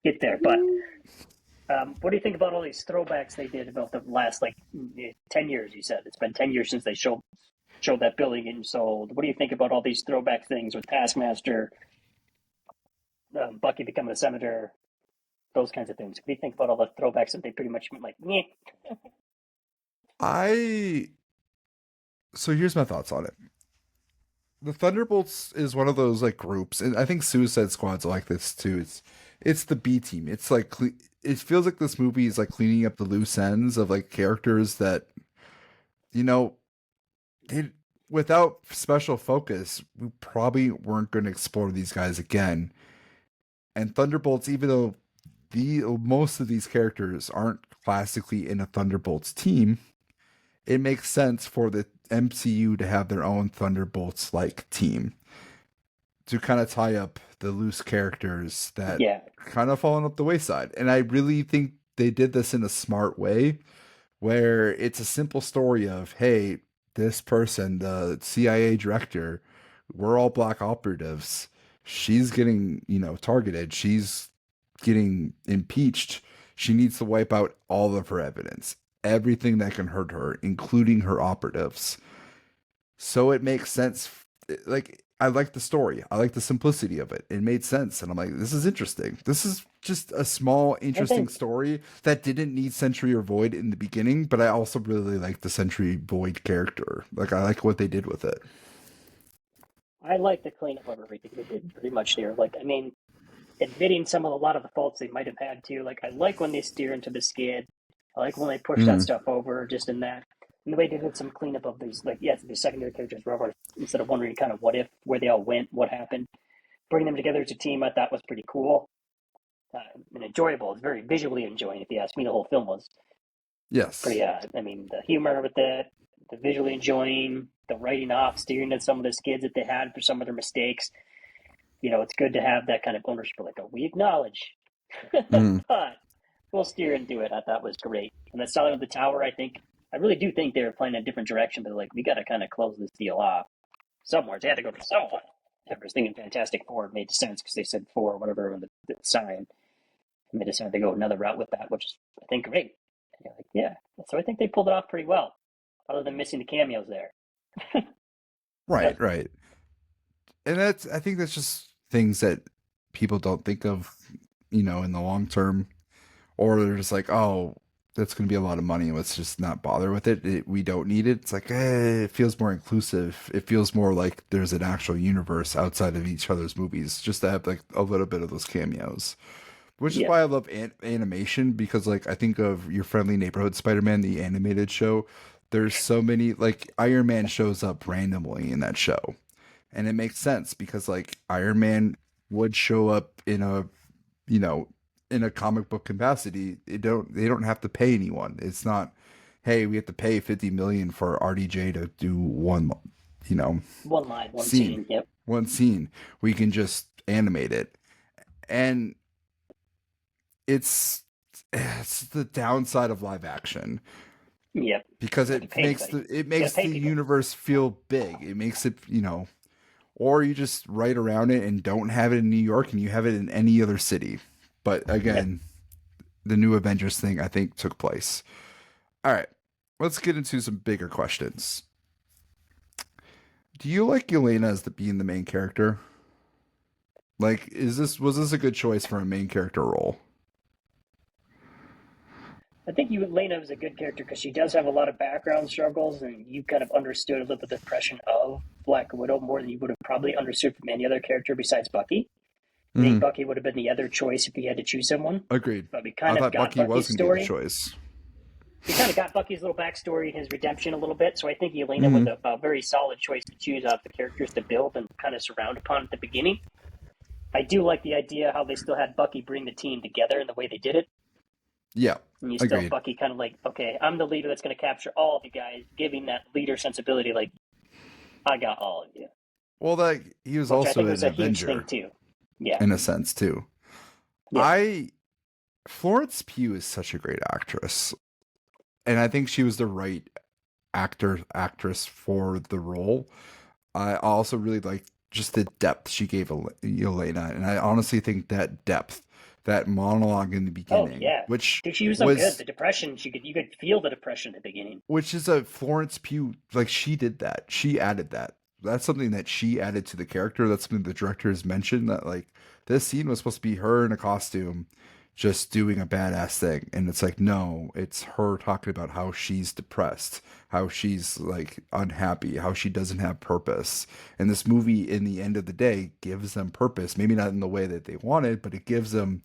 get there, but what do you think about all these throwbacks they did about the last 10 years? You said it's been 10 years since they showed that building getting sold. What do you think about all these throwback things with Taskmaster, Bucky becoming a senator, those kinds of things? What do you think about all the throwbacks that they pretty much went like, yeah,
I so here's my thoughts on it. The Thunderbolts is one of those like groups, and I think Suicide Squad's like this too. It's the B team. It's like it feels like this movie is like cleaning up the loose ends of like characters that you know they without special focus we probably weren't going to explore these guys again. And Thunderbolts, even though the most of these characters aren't classically in a Thunderbolts team, it makes sense for the MCU to have their own Thunderbolts like team to kind of tie up the loose characters that
yeah,
kind of fallen up the wayside. And I really think they did this in a smart way where it's a simple story of, hey, this person, the CIA director, we're all black operatives. She's getting, targeted. She's getting impeached. She needs to wipe out all of her evidence, everything that can hurt her, including her operatives. So it makes sense. Like, I like the story. I like the simplicity of it. It made sense. And I'm like, this is interesting. This is just a small,
I
interesting
think
story that didn't need Sentry or Void in the beginning, but I also really like the Sentry Void character. Like, I like what they did with it.
I like the cleanup of everything they did pretty much there. Like, I mean, admitting some of a lot of the faults they might have had too. Like, I like when they steer into the skid. I like when they push that
Mm,
stuff over, just in that. And the way they did some cleanup of these, like, yeah, the secondary characters, wherever, instead of wondering kind of what if, where they all went, what happened. Bringing them together as a team, I thought was pretty cool and enjoyable. It's very visually enjoying, if you ask me. The whole film was pretty.
yes.
I mean, the humor with it, the visually enjoying, the writing off, steering at some of the skids that they had for some of their mistakes. It's good to have that kind of ownership. Like, oh, we acknowledge,
Mm,
but we'll steer into it. I thought was great. And the selling of the tower, I really do think they were playing a different direction. But like, we got to kind of close this deal off somewhere. They had to go to someone. I was thinking Fantastic Four made sense because they said four or whatever on the sign. And they decided to go another route with that, which is, I think, great. And you're like, yeah. So I think they pulled it off pretty well, other than missing the cameos there.
right, right. And I think that's just things that people don't think of, in the long term, or they're just like, oh, that's going to be a lot of money. Let's just not bother with it. We don't need it. It's like, it feels more inclusive. It feels more like there's an actual universe outside of each other's movies, just to have like a little bit of those cameos. Which is
Yeah.
why I love animation, because like I think of Your Friendly Neighborhood Spider-Man, the animated show. There's so many, like, Iron Man shows up randomly in that show, and it makes sense because like Iron Man would show up you know in a comic book capacity. They don't have to pay anyone. It's not, hey, we have to pay 50 million for RDJ to do you know
One line, one
scene,
scene. Yep.
one scene. We can just animate it. And it's it's the downside of live action,
Yep.
because
You got to
it
pay
makes
anybody.
it
You got to
makes
pay
the
people.
universe feel big. It makes it, or you just write around it and don't have it in New York and you have it in any other city. But
Yep.
again, the new Avengers thing, I think, took place. All right, let's get into some bigger questions. Do you like Yelena as being the main character? Like, was this a good choice for a main character role?
I think Lena is a good character because she does have a lot of background struggles, and you kind of understood a little bit the depression of Black Widow more than you would have probably understood from any other character besides Bucky. I think
Mm,
Bucky would have been the other choice if you had to choose someone,
agreed.
but we
I
kind of
thought
got
Bucky was
Bucky's
going to be the
story.
choice.
We kind of got Bucky's little backstory and his redemption a little bit, so I think Elena was
Mm,
a very solid choice to choose out the characters to build and kind of surround upon at the beginning. I do like the idea how they still had Bucky bring the team together and the way they did it.
yeah,
And you still,
agreed.
Bucky kind of like, okay, I'm the leader that's going to capture all of you guys, giving that leader sensibility, like, I got all of you,
Well, that he was
which I
also
think was
an
a huge thing
Avenger
too. Yeah.
in a sense too.
Yeah.
I Florence Pugh is such a great actress, and I think she was the right actress for the role. I also really like just the depth she gave Elena, and I honestly think that depth, that monologue in the
Oh,
beginning,
yeah. Dude, she was so good. The depression, you could feel the depression at the beginning.
which is a Florence Pugh, like, she did that. She added that. That's something that she added to the character. That's something the director has mentioned, that like this scene was supposed to be her in a costume just doing a badass thing. And it's like, no, it's her talking about how she's depressed, how she's like unhappy, how she doesn't have purpose. And this movie, in the end of the day, gives them purpose. Maybe not in the way that they wanted, but it gives them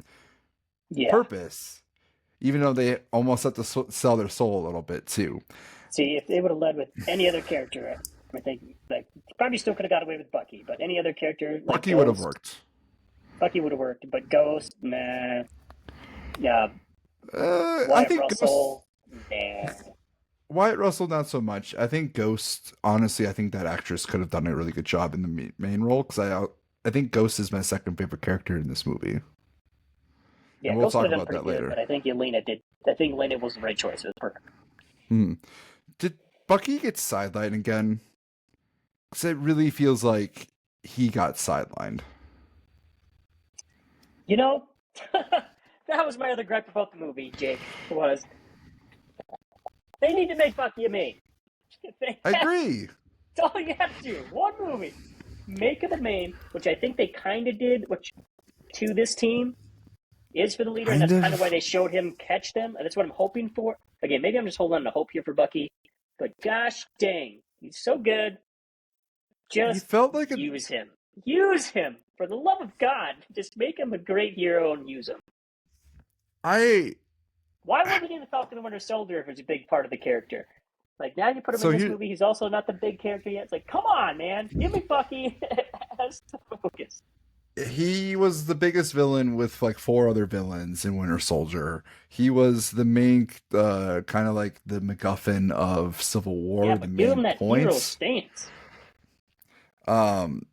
Yeah.
purpose, even though they almost have to sell their soul a little bit too.
See, if they would have led with any other character, I think like probably still could have got away with Bucky, but any other character like
Bucky would have
Ghost,
worked.
Bucky would have worked. But Ghost, nah. Yeah,
I
Wyatt
think Ghost,
Russell, nah.
Wyatt Russell, not so much. I think Ghost, honestly, I think that actress could have done a really good job in the main role, because I think Ghost is my second favorite character in this movie, and
Yeah,
we'll
Ghost would
talk
have done
about
pretty
that
good, but
later.
I think Elena did. I think Elena was the right choice. It was perfect.
Hmm. Did Bucky get sidelined again? Because it really feels like he got sidelined.
You know, that was my other gripe about the movie. Jake was they need to make Bucky a main.
I agree.
That's all you have to do. One movie, make him a main, which I think they kind of did. Which to this team, is for the leader, and
Kind
that's kind of why
of.
they showed him catch them, and that's what I'm hoping for. Again, maybe I'm just holding on to hope here for Bucky, but gosh dang, he's so good.
He
Just
felt like a.
use him. Use him. For the love of God. Just make him a great hero and use him.
I.
Why wasn't he the Falcon and Winter Soldier if it's a big part of the character? Like, now you put him in
So
this
he
movie, he's also not the big character yet. It's like, come on, man. Give me Bucky as the focus.
he was the biggest villain with like four other villains in Winter Soldier. He was the main, kind of like the MacGuffin of Civil
Yeah,
War, the
but give him
main
that hero
points.
stance.
Um,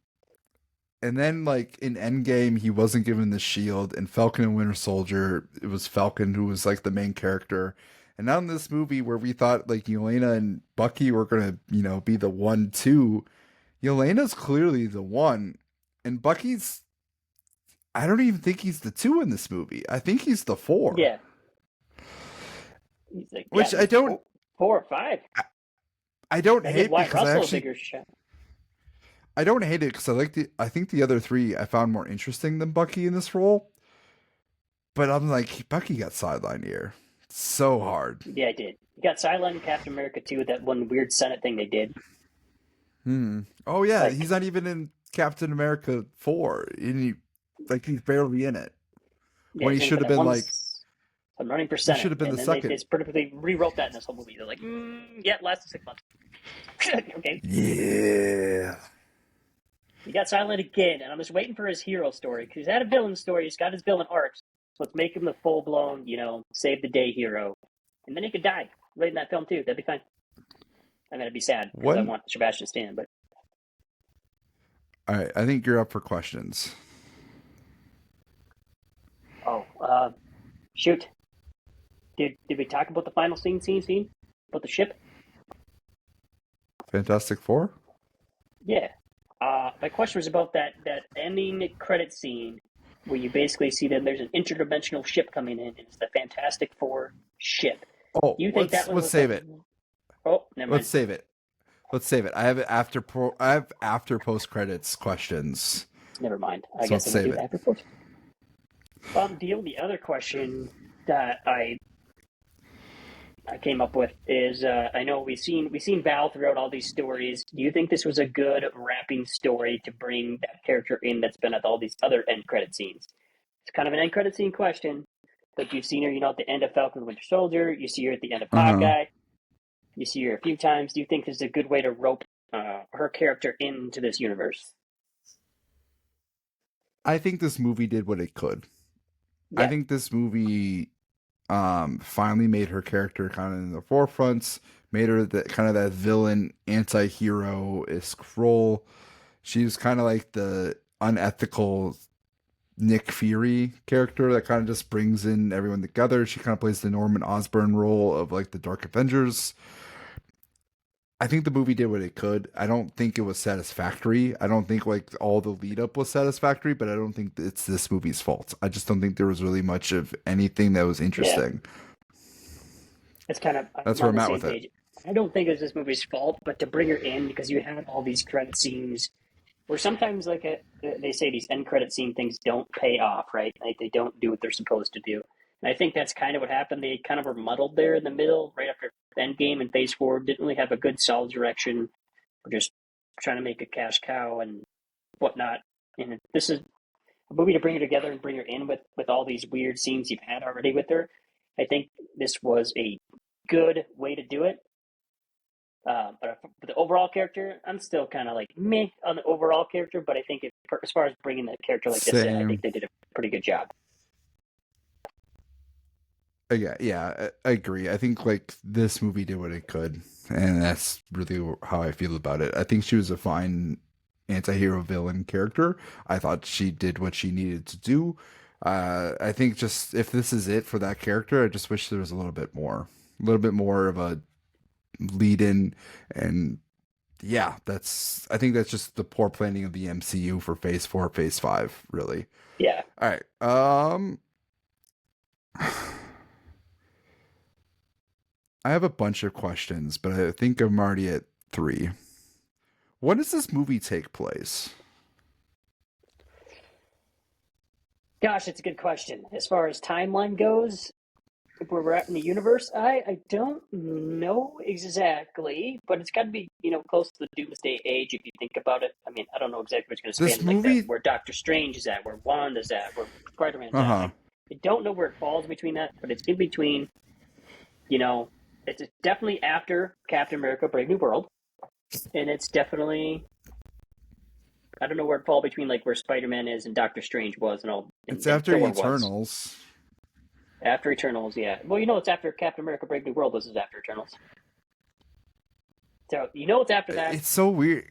and then like in Endgame, he wasn't given the shield. In Falcon and Winter Soldier, it was Falcon who was like the main character. And now in this movie where we thought like Yelena and Bucky were gonna, be the 1-2, Yelena's clearly the one, and Bucky's. I don't even think he's the 2 in this movie. I think he's the 4.
Yeah. He's like, yeah,
Which I don't.
4 or 5.
I don't
That gives
hate
Wyatt
because
Russell a bigger shot.
I don't hate it because I think the other 3 I found more interesting than Bucky in this role. But I'm like, Bucky got sidelined here. So hard.
Yeah, I did. You got Sideline Captain America too, that one weird Senate thing they did.
Oh yeah,
Like,
he's not even in Captain America 4. He's barely in it.
yeah,
When he should have been like,
I'm running for
he
Senate.
should have been
And
the
then
second.
they perfectly rewrote that in this whole movie. They're like, yeah, lasted 6 months. Okay.
Yeah.
He got silent again, and I'm just waiting for his hero story, because he's had a villain story, he's got his villain arcs. So let's make him the full-blown, save the day hero. And then he could die right in that film, too. That'd be fine. I'm going to be sad, because I want Sebastian Stan, but...
All right, I think you're up for questions.
Oh, shoot. Did we talk about the final scene? About the ship?
Fantastic Four?
Yeah. My question was about that ending credit scene where you basically see that there's an interdimensional ship coming in, and it's the Fantastic Four ship.
Oh,
Do you think that
let's save it.
Oh, never mind.
Let's save it. Let's save it. I have after post credits questions.
Never mind. I
So
guess
let's
I'm gonna
save
do
it.
that before. The other question that I came up with is I know we've seen Val throughout all these stories. Do you think this was a good wrapping story to bring that character in that's been at all these other end credit scenes? It's kind of an end credit scene question, but you've seen her, at the end of Falcon and Winter Soldier. You see her at the end of Hawkeye. You see her a few times. Do you think this is a good way to rope her character into this universe?
I think this movie did what it could.
Yeah.
I think this movie finally made her character kind of in the forefront, made her that villain anti-hero-esque role. She was kind of like the unethical Nick Fury character that kind of just brings in everyone together. She kind of plays the Norman Osborn role of like the Dark Avengers. I think the movie did what it could. I don't think it was satisfactory. I don't think like all the lead up was satisfactory, but I don't think it's this movie's fault. I just don't think there was really much of anything that was interesting.
It's kind of
that's where I'm at with it.
I don't think it's this movie's fault, but to bring her in because you had all these credit scenes where sometimes they say these end credit scene things don't pay off, right? Like they don't do what they're supposed to do. And I think that's kind of what happened. They kind of were muddled there in the middle, right after Endgame and Phase 4. Didn't really have a good solid direction. We're just trying to make a cash cow and whatnot. And this is a movie to bring her together and bring her in with all these weird scenes you've had already with her. I think this was a good way to do it. But for the overall character, I'm still kind of like meh on the overall character. But I think as far as bringing the character like this in, I think they did a pretty good job.
Yeah, I agree. I think like this movie did what it could, and that's really how I feel about it. I think she was a fine anti-hero villain character. I thought she did what she needed to do. I think just if this is it for that character, I just wish there was a little bit more of a lead in, and yeah, I think that's just the poor planning of the MCU for Phase 4, Phase 5, really.
Yeah.
All right. I have a bunch of questions, but I think I'm already at 3. When does this movie take place?
Gosh, it's a good question. As far as timeline goes, where we're at in the universe, I don't know exactly, but it's got to be close to the Doomsday age if you think about it. I mean, I don't know exactly what's going to
This
span like that.
movie,
Where Doctor Strange is at, where Wanda's at, where Spider Man's
uh
at.
huh.
I don't know where it falls between that, but it's in between. You know, it's definitely after Captain America: Brave New World, and it's definitely I don't know where it falls between like where Spider Man is and Doctor Strange was and all
It's
and
after
Thor was.
Eternals.
After Eternals, yeah. Well, it's after Captain America: Brave New World. This is after Eternals. So it's after that.
It's so weird.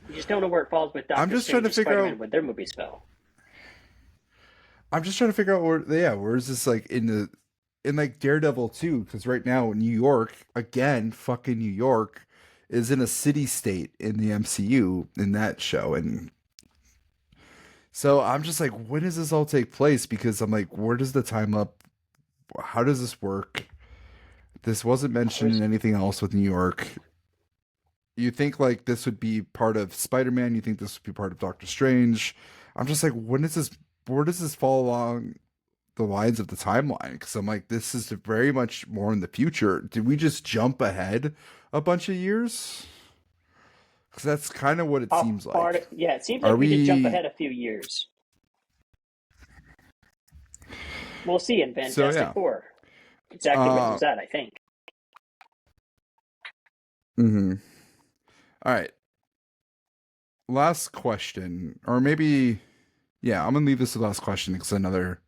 You just don't know where it falls with
I'm
Doctor
just trying
Strange
to
and
figure
Spider Man
out.
when their movies fell.
I'm just trying to figure out where is this like in like Daredevil too? Because right now New York again, fucking New York, is in a city state in the MCU in that show, and so I'm just like, when does this all take place? Because I'm like, where does the time up? How does this work? This wasn't mentioned in
There's
anything else with New York. You think like this would be part of Spider-Man? You think this would be part of Doctor Strange? I'm just like, when does this? Where does this fall along the lines of the timeline? Because I'm like, this is very much more in the future. Did we just jump ahead a bunch of years? Because that's kind of what it
how
seems
far.
like.
Yeah, it seems
Are
like we did jump
we?
ahead a few years. We'll see in
So
Fantastic
yeah.
Four exactly where
Uh.
there's at. I think.
Mm-hmm. All right. Last question, or maybe, yeah, I'm gonna leave this the last question because another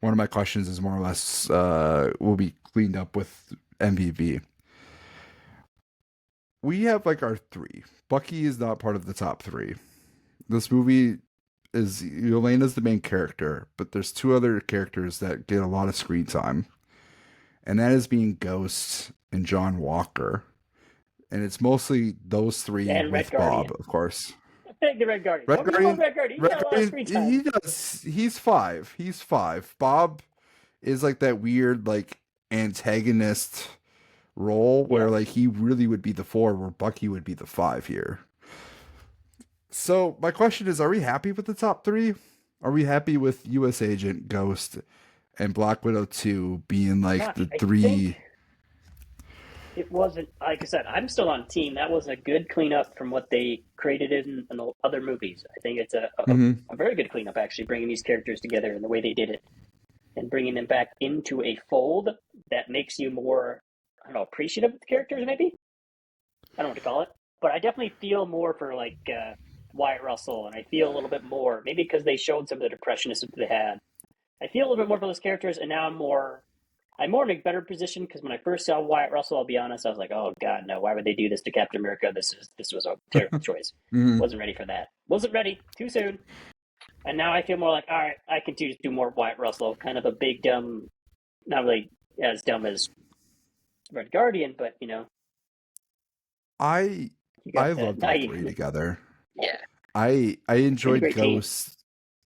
one of my questions is more or less will be cleaned up with MVP. We have like our three. Bucky is not part of the top three. This movie is Yelena's the main character, but there's two other characters that get a lot of screen time, and that is being Ghost and John Walker, and it's mostly those three
And Red
with Bob,
Guardian.
of course.
I think the Red Guardian.
Red
Don't forget about
Guardian,
Red Guardian. He's
Red
got a lot of
Guardian,
screen time.
he does. He's five. He's five. Bob is like that weird like antagonist role where
Yeah.
like he really would be the four, where Bucky would be the five here. So my question is: are we happy with the top three? Are we happy with U.S. Agent, Ghost, and Black Widow 2 being like
Gosh,
the
I think
three?
it wasn't like I said. I'm still on team. That was a good cleanup from what they created in the other movies. I think it's
Mm-hmm.
a very good cleanup actually, bringing these characters together in the way they did it and bringing them back into a fold that makes you more I don't know appreciative of the characters. Maybe I don't know what to call it, but I definitely feel more for like Wyatt Russell, and I feel a little bit more maybe because they showed some of the depressionism they had. I feel a little bit more for those characters, and now I'm more in a better position because when I first saw Wyatt Russell, I'll be honest, I was like, "Oh God, no! Why would they do this to Captain America? This was a terrible choice.
Mm-hmm.
Wasn't ready for that. Wasn't ready. Too soon." And now I feel more like, all right, I can just do more Wyatt Russell, kind of a big dumb, not really as dumb as Red Guardian, but
I
you
I
got that
loved all
naive.
three together.
Yeah,
I
really
enjoyed
great team.
Ghost.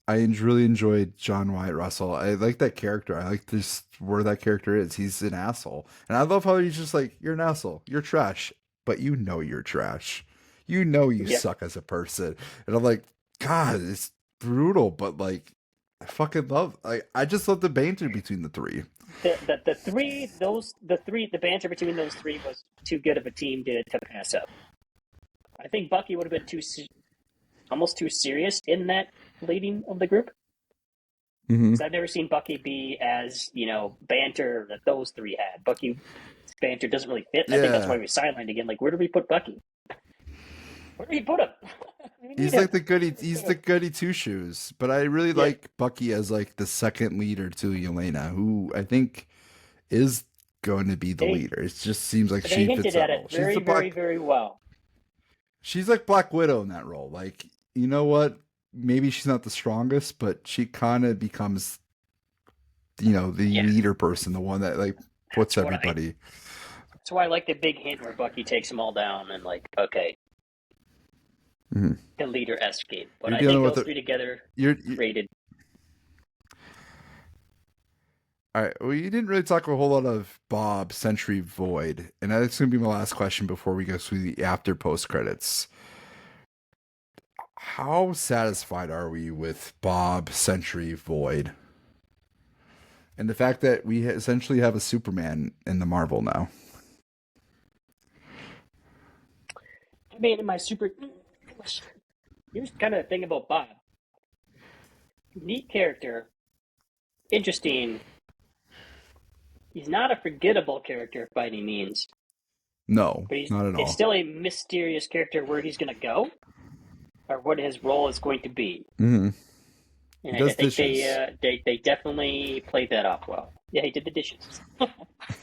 Really enjoyed John Wyatt Russell. I like that character. I like this where that character is. He's an asshole, and I love how he's just like, you're an asshole, you're trash, but you know you're trash. You know you
Yeah,
suck as a person, and I'm like, God, it's brutal, but like, I fucking love. I just love the banter between the three.
the three the banter between those three was too good of a team to pass up. I think Bucky would have been almost too serious in that leading of the group.
Mm-hmm.
Because I've never seen Bucky be as banter that those three had. Bucky's banter doesn't really fit. I think that's
Yeah,
why we sidelined again. Like, where do we put Bucky? Where do we put him? We need
he's
him.
like the goody. He's the goody two shoes. But I really
Yeah,
like Bucky as like the second leader to Yelena, who I think is going to be the
they
leader. It just seems like
they
she fits
hinted
that
at
role.
it very, very, very well.
She's like Black Widow in that role. Like, you know what? Maybe she's not the strongest, but she kind of becomes, the
Yeah,
leader person, the one that like puts
that's what I.
everybody.
That's why I like the big hint where Bucky takes them all down and like, okay,
Mhm.
the leader escape. But
You're
I
dealing
think
with
those
it.
three together
You're
rated.
all right. Well, you didn't really talk a whole lot of Bob Century Void, and that's gonna be my last question before we go through the after post credits. how satisfied are we with Bob, Sentry, Void, and the fact that we essentially have a Superman in the Marvel now?
I mean, in my super. Here's kind of the thing about Bob. Neat character, interesting. He's not a forgettable character by any means,
No,
but he's
not at
it's
all.
still a mysterious character where he's going to go or what his role is going to be.
Mm-hmm. He
And I
does
think
dishes.
they definitely played that off well. Yeah, he did the dishes.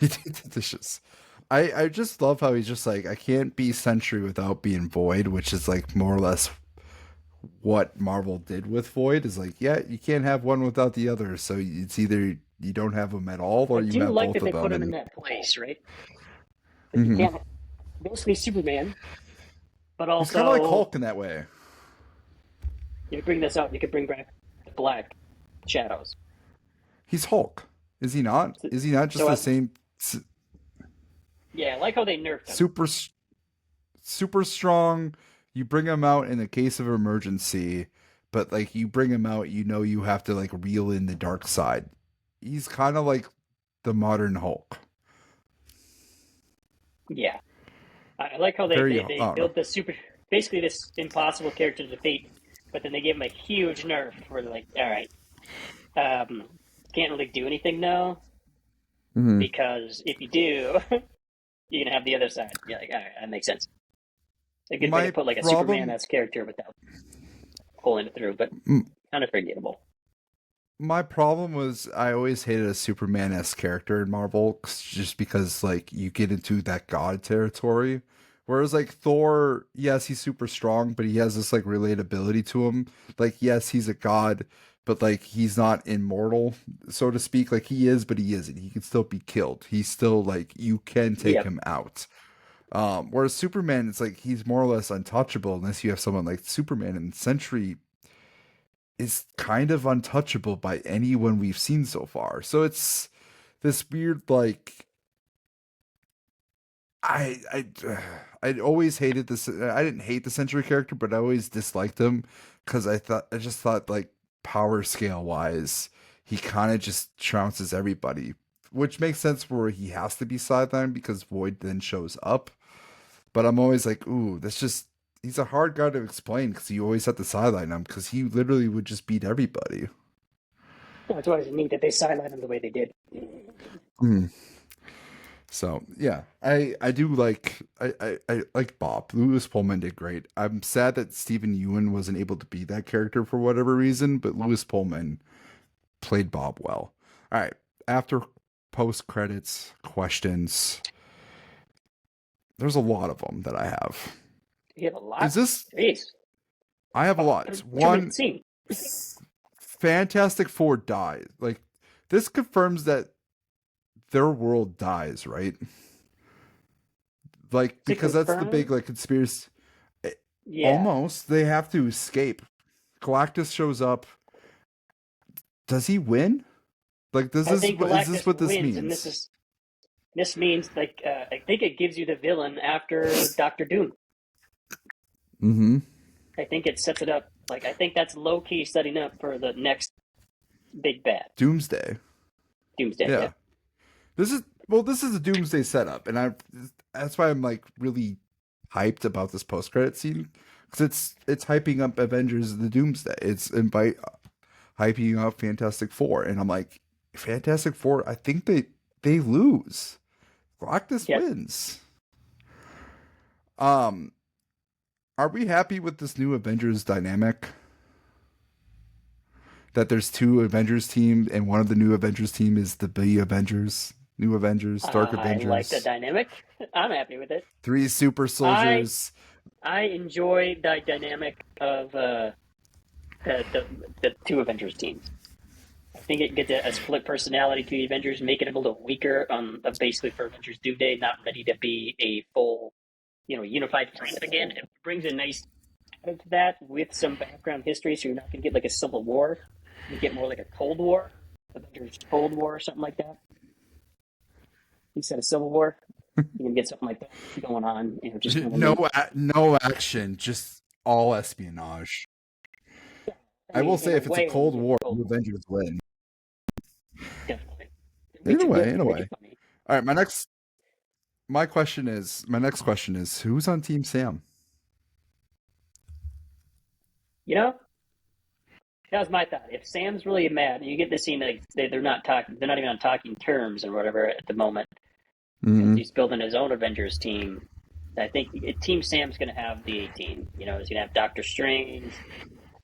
He did the dishes. I just love how he's just like, I can't be Sentry without being Void, which is like more or less what Marvel did with Void. Is like, yeah, you can't have one without the other. So it's either you don't have them at all,
I
or you
do
have
like
both
that
of
they put
them.
him in
And
that place, right? Like you
mhm.
can't basically Superman, but
He's kind of like
also
Hulk in that way.
you bring this up, you could bring back Black Shadows.
He's Hulk, is he not?
So,
Is he not just
so
the same
yeah, I like how they nerfed him.
super super strong? You bring him out in a case of emergency, but like you bring him out, you know you have to like reel in the dark side. He's kind of like the modern Hulk.
Yeah, I like how
Very,
they built this super, basically this impossible character to defeat, but then they give him a huge nerf where they're like, all right, um, can't really do anything now
mhm.
because if you do, you're gonna have the other side. Yeah, like all right, that makes sense. A good way to
My
put like a Superman
problem,
as character without pulling it through, but
m-
kind of forgettable.
my problem was I always hated a Superman s character in Marvel just because like you get into that god territory. Whereas like Thor, yes, he's super strong, but he has this like relatability to him. Like yes, he's a god, but like he's not immortal, so to speak. Like he is, but he isn't. He can still be killed. He's still like you can take
Yep.
him out. Whereas Superman, it's like he's more or less untouchable unless you have someone like Superman, and Sentry is kind of untouchable by anyone we've seen so far. So it's this weird like I I always hated this. I didn't hate the Sentry character, but I always disliked him because I just thought like power scale wise, he kind of just trounces everybody, which makes sense where he has to be sidelined because Void then shows up. But I'm always like, ooh, that's just he's a hard guy to explain because you always have to sideline him because he literally would just beat everybody.
That's why it's neat that they sidelined him the way they did.
Mm. So yeah, I do like I like Bob. Lewis Pullman did great. I'm sad that Stephen Ewan wasn't able to be that character for whatever reason, but Lewis Pullman played Bob well. All right, after post credits questions, there's a lot of them that I have.
You have a lot.
Is this?
Jeez.
I have a lot.
Show me the
One,
scene.
Fantastic Four dies. Like this confirms that their world dies, right? Like
To
because that's the big
confirm,
like conspiracy.
yeah,
Almost they have to escape. Galactus shows up. Does he win? Like does
I
this
think
is this
Galactus
what this
wins, and
means?
this means like I think it gives you the villain after Doctor Doom.
Mm-hmm.
I think it sets it up. Like I think that's low key setting up for the next big bad,
Doomsday.
Doomsday.
Yeah.
Yep.
This is a Doomsday setup, and I that's why I'm like really hyped about this post credit scene because it's hyping up Avengers the Doomsday. It's invite hyping up Fantastic Four, and I'm like Fantastic Four. I think they lose. Galactus
Yep.
wins. Um, are we happy with this new Avengers dynamic? That there's two Avengers team, and one of the new Avengers team is the B Avengers, New Avengers, Dark
I like the
Avengers,
dynamic. I'm happy with it.
three super
I
soldiers.
I enjoy the dynamic of the two Avengers teams. I think it gets a split personality to the Avengers, making them a little weaker on basically for Avengers Doomsday, not ready to be a full, unified front again. It brings a nice added to that with some background history, so you're not going to get like a civil war. You get more like a Cold War, Avengers Cold War, or something like that. Instead of Civil War, you can get something like that going on. Just kind of
No,
neat.
no action, just all espionage.
I
I will
mean,
say,
in a
if it's a
way,
Cold
it's
War, the
cool.
Avengers win.
Definitely. It
In
makes
a
it
way,
good.
in
It
a
makes it
way.
funny.
All right, my next question is, who's on Team Sam?
You know, that was my thought. If Sam's really mad, you get the scene that they're not talking. They're not even on talking terms or whatever at the moment. As
Mm-hmm.
he's building his own Avengers team. I think Team Sam's going to have the 18. You know, he's going to have Doctor Strange,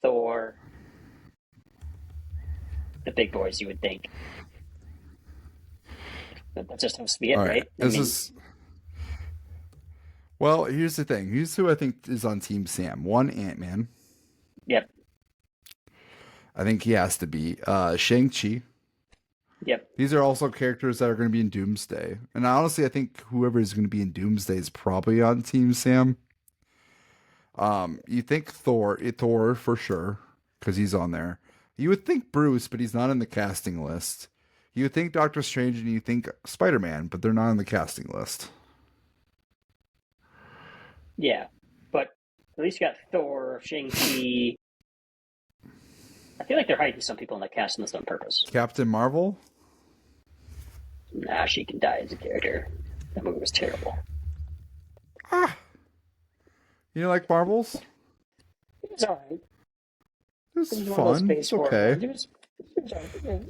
Thor, the big boys. You would think, but that's just supposed to be
All
it,
right,
right? I
this
mean,
is well. Here's the thing. Here's who I think is on Team Sam. One, Ant-Man.
yep,
I think he has to be. Shang-Chi.
yep,
These are also characters that are going to be in Doomsday. And honestly, I think whoever is going to be in Doomsday is probably on Team Sam. You think Thor for sure, because he's on there. You would think Bruce, but he's not in the casting list. You would think Doctor Strange and you think Spider-Man, but they're not on the casting list.
yeah. But at least you got Thor, Shang Chi. I feel like they're hiding some people in the cast list on purpose.
Captain Marvel?
Nah, she can die as a character. That movie was terrible.
Ah, you know, like Marvels?
It was alright.
It's
It was one of those
fun.
space
It's
horror
okay.
ones. It was alright.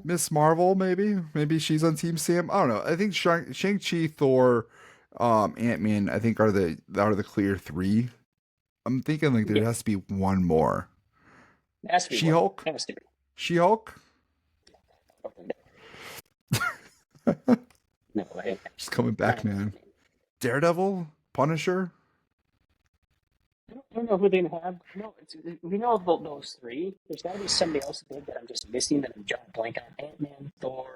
Miss Marvel, maybe. Maybe she's on Team Sam. I don't know. I think Shang-Chi, Thor, Ant-Man, I think are the clear three. I'm thinking like there
Yeah,
has to be one more.
it has to be one more.
She-Hulk?
It has to be.
She-Hulk?
No way.
Just coming back, man. Daredevil? Punisher?
I don't know who they're gonna have. No, we know about those three. There's got to be somebody else big that I'm just missing that I'm drawing a blank on. Ant Man, Thor,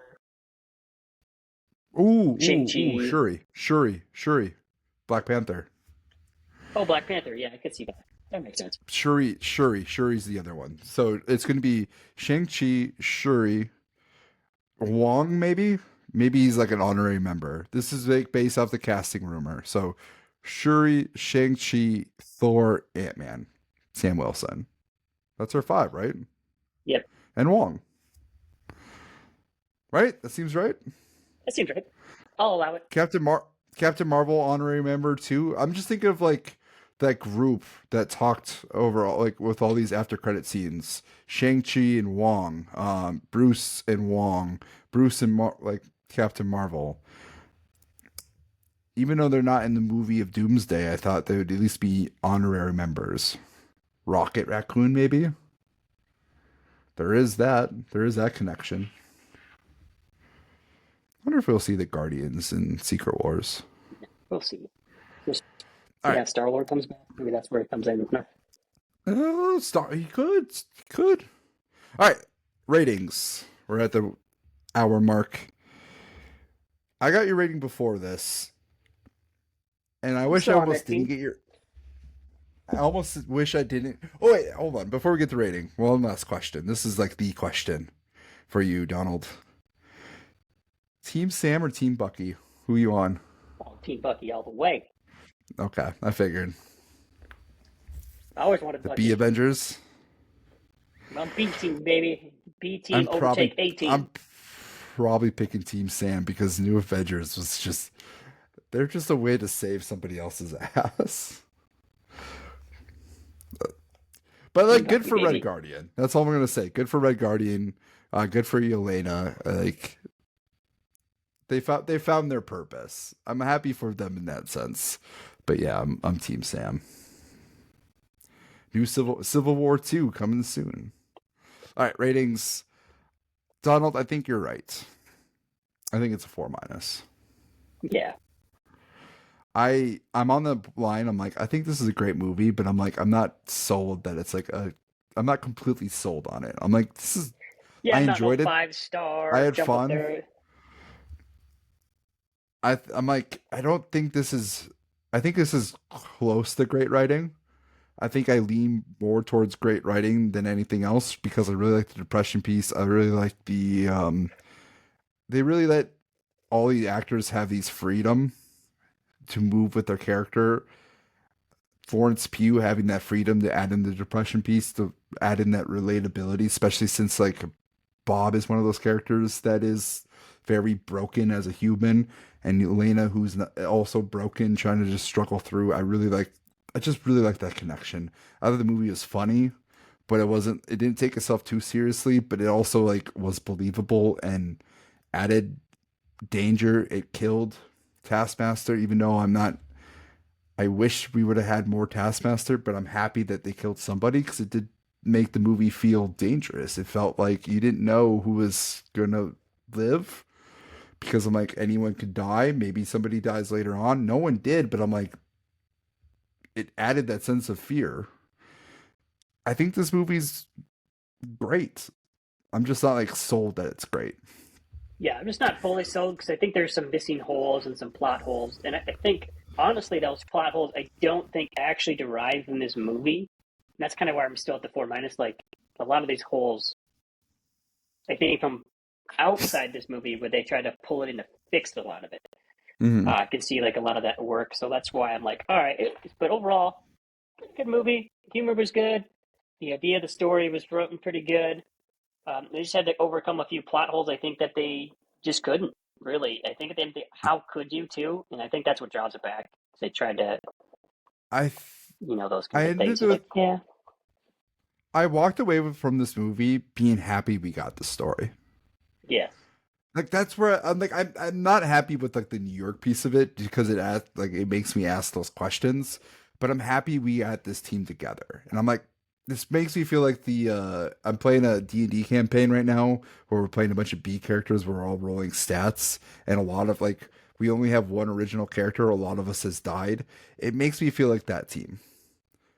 Shang Chi.
Shuri. Black Panther.
Oh, Black Panther. Yeah, I could see that. That makes sense.
Shuri's the other one. So it's going to be Shang-Chi, Shuri, Wong, maybe? Maybe he's like an honorary member. This is like based off the casting rumor. So Shuri, Shang-Chi, Thor, Ant-Man, Sam Wilson. That's our five, right?
Yep,
And Wong. Right? That seems right.
that seems right. I'll allow it.
Captain Marvel honorary member too. I'm just thinking of like that group that talked overall like with all these after credit scenes. Shang-Chi and Wong, Bruce and Wong, Bruce and like Captain Marvel. Even though they're not in the movie of Doomsday, I thought they would at least be honorary members. Rocket Raccoon, maybe. There is that. There is that connection. I wonder if we'll see the Guardians in Secret Wars.
We'll see. Just
All right.
yeah, Star Lord comes back. Maybe that's where it comes in. No.
He could. He could. All right. Ratings. We're at the hour mark. I got your rating before this, and I wish I
Still on
almost
that
didn't
team.
get your. I almost wish I didn't. Oh wait, hold on. Before we get to rating, one last question. This is like the question for you, Donald. Team Sam or Team Bucky? Who you on?
Oh, Team Bucky all the way.
Okay, I figured.
I always wanted
The B
Bucky.
Avengers.
I'm B team, baby. B
I'm
team
probably
overtake A
I'm
team.
probably picking Team Sam because New Avengers was just they're just a way to save somebody else's ass. But
Team
like good
Bucky,
for Red
baby.
Guardian. That's all I'm gonna say. Good for Red Guardian. Good for Yelena. Like they found their purpose. I'm happy for them in that sense. But yeah, I'm Team Sam. New Civil War 2 coming soon. All right, ratings. Donald, I think you're right. I think it's a 4 minus.
Yeah.
I'm on the line. I'm like, I think this is a great movie, but I'm like, I'm not sold that it's like a. I'm not completely sold on it. I'm like, this is.
Yeah,
I
I'm not no
enjoyed it.
five
I
star
had
jump up
fun.
there.
I'm like, I don't think this is. I think this is close to great writing. I think I lean more towards great writing than anything else because I really like the depression piece. I really like the. They really let all the actors have these freedom to move with their character Florence Pugh having that freedom to add in the depression piece, to add in that relatability, especially since like Bob is one of those characters that is very broken as a human, and Elena, who's also broken, trying to just struggle through. I just really like that connection. I thought the movie was funny, but it didn't take itself too seriously, but it also like was believable and added danger. It killed Taskmaster, even though I wish we would have had more Taskmaster, but I'm happy that they killed somebody because it did make the movie feel dangerous. It felt like you didn't know who was gonna live, because I'm like, anyone could die. Maybe somebody dies later on. No one did, but I'm like, it added that sense of fear. I think this movie's great. I'm just not like sold that it's great.
Yeah, I'm just not fully sold because I think there's some missing holes and some plot holes, and I think honestly those plot holes I don't think actually derive from this movie. And that's kind of why I'm still at the 4 minus. Like a lot of these holes, I think from outside this movie where they try to pull it in to fix a lot of it.
Mm-hmm.
I can see like a lot of that work, so that's why I'm like, all right. But overall, good movie. Humor was good. The idea of the story was written pretty good. They just had to overcome a few plot holes. I think that they just couldn't really. I think at the end, how could you too? And I think that's what draws it back. They tried to,
I
those
I
kind of
ended
things.
with
Like, yeah,
I walked away from this movie being happy we got the story.
yes,
Like that's where I'm like, I'm not happy with like the New York piece of it, because it makes me ask those questions. But I'm happy we got this team together, and I'm like, this makes me feel like the I'm playing a D&D campaign right now where we're playing a bunch of B characters. We're all rolling stats, and a lot of like, we only have one original character. A lot of us has died. It makes me feel like that team.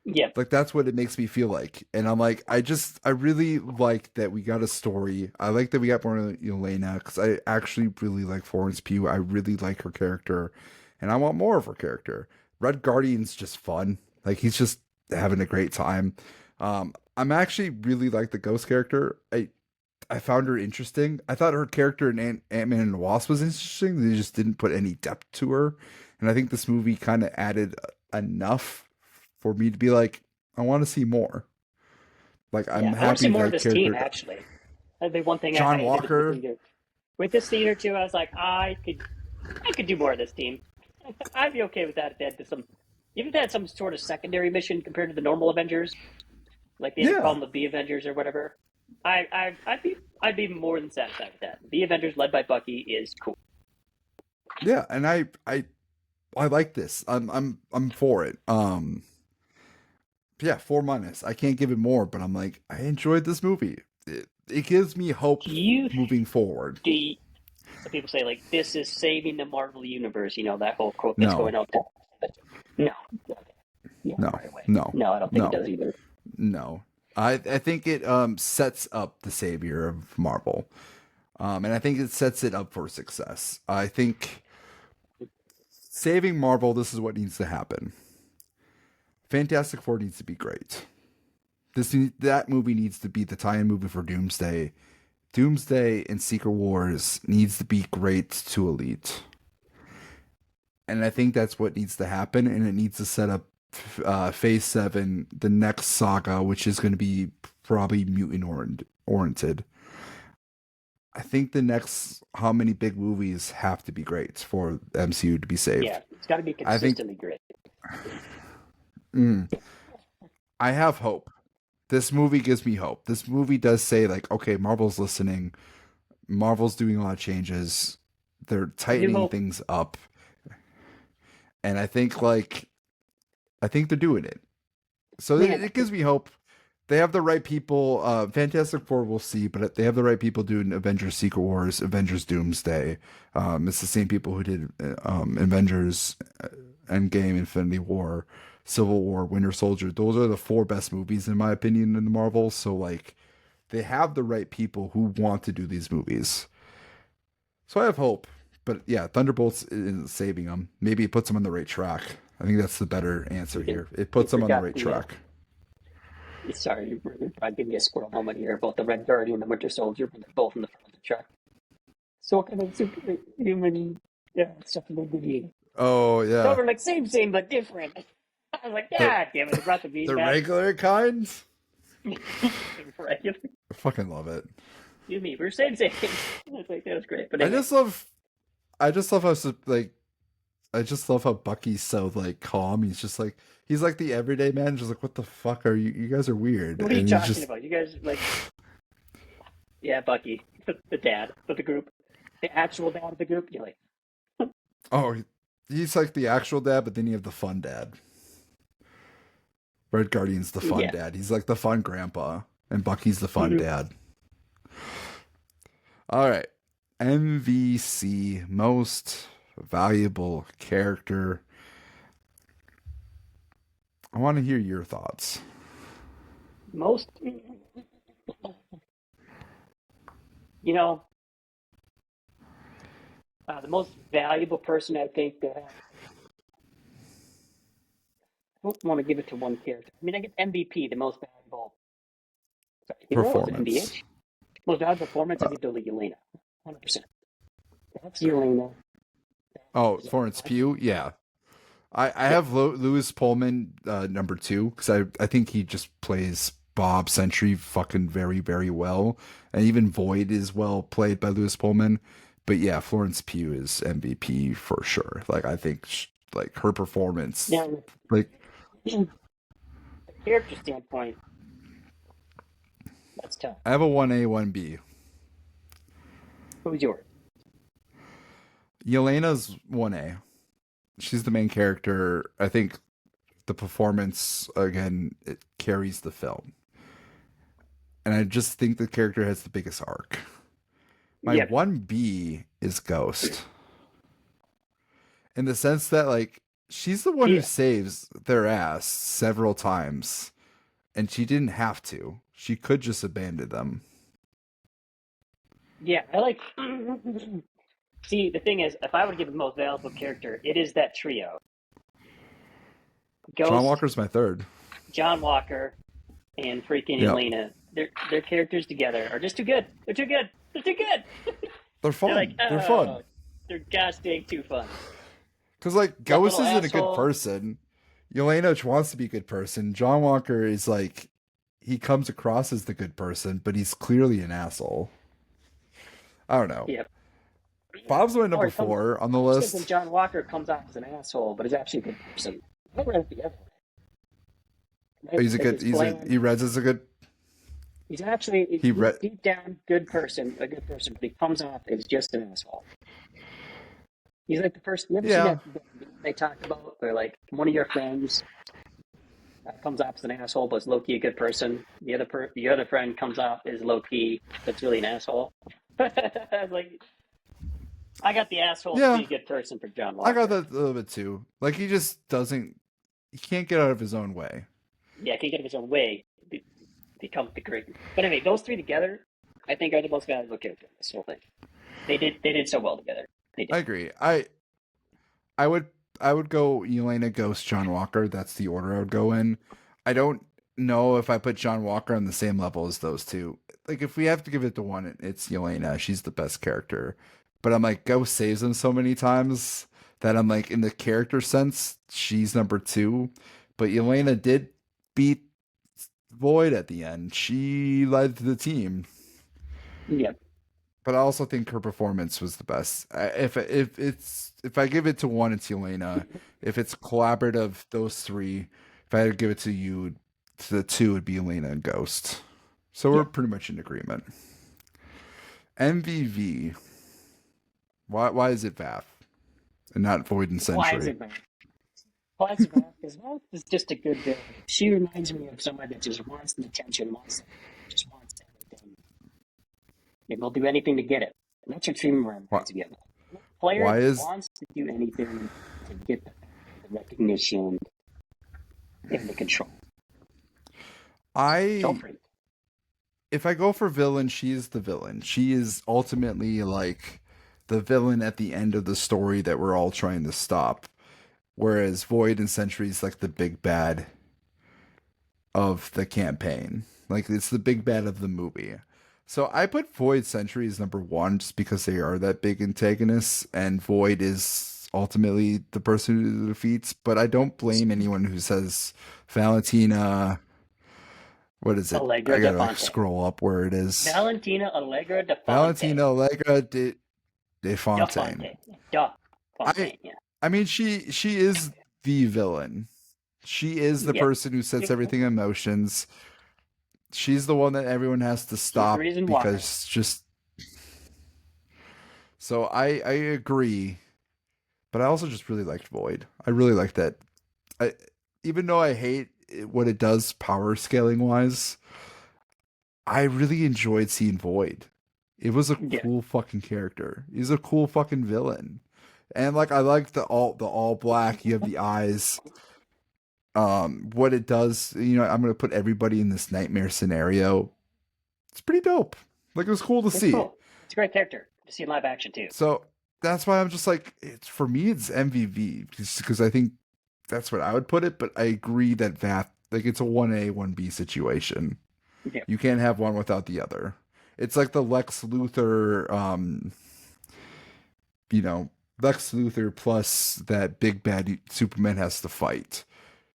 yep,
Like that's what it makes me feel like. And I'm like, I really like that we got a story. I like that we got more Elena, because I actually really like Florence Pugh. I really like her character, and I want more of her character. Red Guardian's just fun. Like he's just having a great time. I'm actually really like the Ghost character. I found her interesting. I thought her character in Ant-Man and the Wasp was interesting. They just didn't put any depth to her. And I think this movie kind of added enough for me to be like, I want to see more. Like, I'm
yeah. I want to see
happy
more of
that
this team.
character.
Actually, that'd be one thing
John
I did
Walker.
with this scene or two. I was like, I could do more of this team. I'd be okay with that if they had some, even if they had some sort of secondary mission compared to the normal Avengers. Like they didn't call
Yeah.
them the B Avengers or whatever. I'd be more than satisfied with that. The Avengers led by Bucky is cool.
Yeah. And I like this. I'm for it. Yeah, 4 minus. I can't give it more, but I'm like, I enjoyed this movie. It gives me hope
Do you
moving forward.
do you, some people say like this is saving the Marvel universe? You know that whole quote that's
No,
going out there. No, yeah,
no,
right away.
no,
No, I don't think it
no,
does either.
no. I think it sets up the savior of Marvel. And I think it sets it up for success. I think saving Marvel, this is what needs to happen. Fantastic Four needs to be great. That movie needs to be the tie-in movie for Doomsday. Doomsday and Secret Wars needs to be great to Elite, and I think that's what needs to happen. And it needs to set up Phase 7, the next saga, which is going to be probably mutant oriented. I think the next how many big movies have to be great for the MCU to be
Yeah,
saved.
it's got to be
I think
consistently great.
mm, I have hope. This movie gives me hope. This movie does say like, okay, Marvel's listening. Marvel's doing a lot of changes. They're
I do
tightening
hope.
things up, and I think they're doing it. So
Man,
it gives me hope. They have the right people. Fantastic Four, we'll see, but they have the right people doing Avengers: Secret Wars, Avengers: Doomsday. It's the same people who did Avengers: Endgame, Infinity War, Civil War, Winter Soldier. Those are the four best movies in my opinion in the Marvel. So like, they have the right people who want to do these movies. So I have hope. But yeah, Thunderbolts isn't saving them. Maybe it puts them on the right track. I think that's the better answer here. It
you
puts them on the
forgot
right
the.
track.
Sorry, you're probably giving me a squirrel moment here about the Red Guardian and the Winter Soldier, but they're both in the front of the truck. So what kind of superhuman stuff did they give you?
Oh
So
yeah.
we're like same, but different. I was like,
The
God damn it, they brought the bean
the
back.
regular kind.
Regular.
I fucking love it.
You me, we're same. I was like, that was great. But
I
anyway,
just love I just love how like I just love how Bucky's so like calm. He's like the everyday man, just like what the fuck are you? You guys are weird,
what are you
and he's
talking
just
about? You guys like, yeah, Bucky, the dad of the group, the actual dad of the group. You're like,
oh, he's like the actual dad, but then you have the fun dad. Red Guardian's the fun
yeah.
dad. He's like the fun grandpa, and Bucky's the fun
Mhm.
dad. All right, MVC, most valuable character. I want to hear your thoughts.
Most, you know, the most valuable person I think that I don't want to give it to one character. I mean, I get MVP, the most valuable. Sorry, you know what was it?
Performance.
MVH? Most valuable performance, I
Uh,
give to Yelena. 100%. That's Yelena. That
oh,
is
Florence
awesome.
Pugh. Yeah, I
Yeah.
have Lewis Pullman number two because I think he just plays Bob Sentry fucking very very well, and even Void is well played by Lewis Pullman. But yeah, Florence Pugh is MVP for sure. Like I think like her performance,
Now,
like
from a character standpoint, that's tough.
I have a 1A 1B.
Who's yours?
Yelena's 1A. She's the main character. I think the performance again it carries the film, and I just think the character has the biggest arc. My
Yep.
1B is Ghost. In the sense that like she's the one who
Yeah.
saves their ass several times and she didn't have to. She could just abandon them.
Yeah. I like. See, the thing is, if I were to give the most valuable character, it is that trio:
John
Ghost,
Walker's my third.
John Walker, and freaking
Yeah.
Elena. Their characters together are just too good. They're too good. They're too good.
They're
They're like,
fun. They're fun.
oh, they're gosh dang too fun.
Cause like
That
Ghost
little
isn't a good
asshole.
person. Yelena wants to be a good person. John Walker is like he comes across as the good person, but he's clearly an asshole. I don't know.
Yep.
Bob's my
Or
number
he comes.
four on the
I just think when
list.
John Walker comes off as an asshole, but is actually a good person. Never at the other way. Right?
He's a
Like
good
he's bland.
he reads as a good
He's actually
he
he's
read
deep down good person, a good person, but he comes off as just an asshole. He's like the first. You ever see
yeah.
that meme they talk about? They're like one of your friends comes off as an asshole, but is low key a good person. The other friend comes off as low key, that's really an asshole. I was like, I got the asshole to be
Yeah.
a good person for John
I got
Walker.
that a little bit too. Like he just doesn't he can't get out of his own way.
Yeah, he can get his own way, become the great. But anyway, those three together, I think are the most valuable character in this whole thing. They did so well together. They
I
did.
agree. I would I would go Elena Ghost John Walker. That's the order I would go in. I don't know if I put John Walker on the same level as those two. Like if we have to give it to one, it's Elena. She's the best character. But I'm like Ghost saves him so many times that I'm like in the character sense, she's number two. But Elena did beat Void at the end. She led the team.
Yep.
But I also think her performance was the best. If I give it to one, it's Elena. If it's collaborative, those three. If I had to give it to you, to the two would be Elena and Ghost. So we're
Yep.
pretty much in agreement. MVV. Why is it Vath and not Void and
Why is
Sentry?
it bad? Why is it bad? Because Beth is just a good villain. She reminds me of somebody that just wants the attention, just wants everything. And will do anything to get it. And that's what Freeman
Why,
reminds me of. A player
why
that
is
wants to do anything to get the recognition and the control. Control
I?
freak.
If I go for villain, she is the villain. She is ultimately like the villain at the end of the story that we're all trying to stop. Whereas Void and Sentry is like the big bad of the campaign. Like it's the big bad of the movie. So I put Void Sentry as number one just because they are that big antagonists, and Void is is ultimately the person who defeats. But I don't blame anyone who says Valentina. What is it?
Allegra
I
de
gotta like
Fonte.
scroll up where it is.
Valentina Allegra de Fonte.
Valentina Allegra de
Da
Fontaine.
Fonte. Da
I
Fontaine, yeah.
I mean she is the villain. She is the
Yep.
person who sets everything in motions. She's the one that everyone has to
She's the
stop
reason why.
because just so I agree, but I also just really liked Void. I really like that. I even though I hate what it does power scaling wise, I really enjoyed seeing Void. It was a
Yeah.
cool fucking character. He's a cool fucking villain. And like I like the all black, you have the eyes. What it does, I'm gonna put everybody in this nightmare scenario. It's pretty dope. Like it was cool to
It's
see.
cool. It's a great character to see in live action too.
So that's why I'm just like, it's for me, it's MVV because I think that's what I would put it. But I agree that like it's a 1A 1B situation.
Yeah.
You can't have one without the other. It's like the Lex Luthor, you know, Lex Luthor plus that big bad Superman has to fight.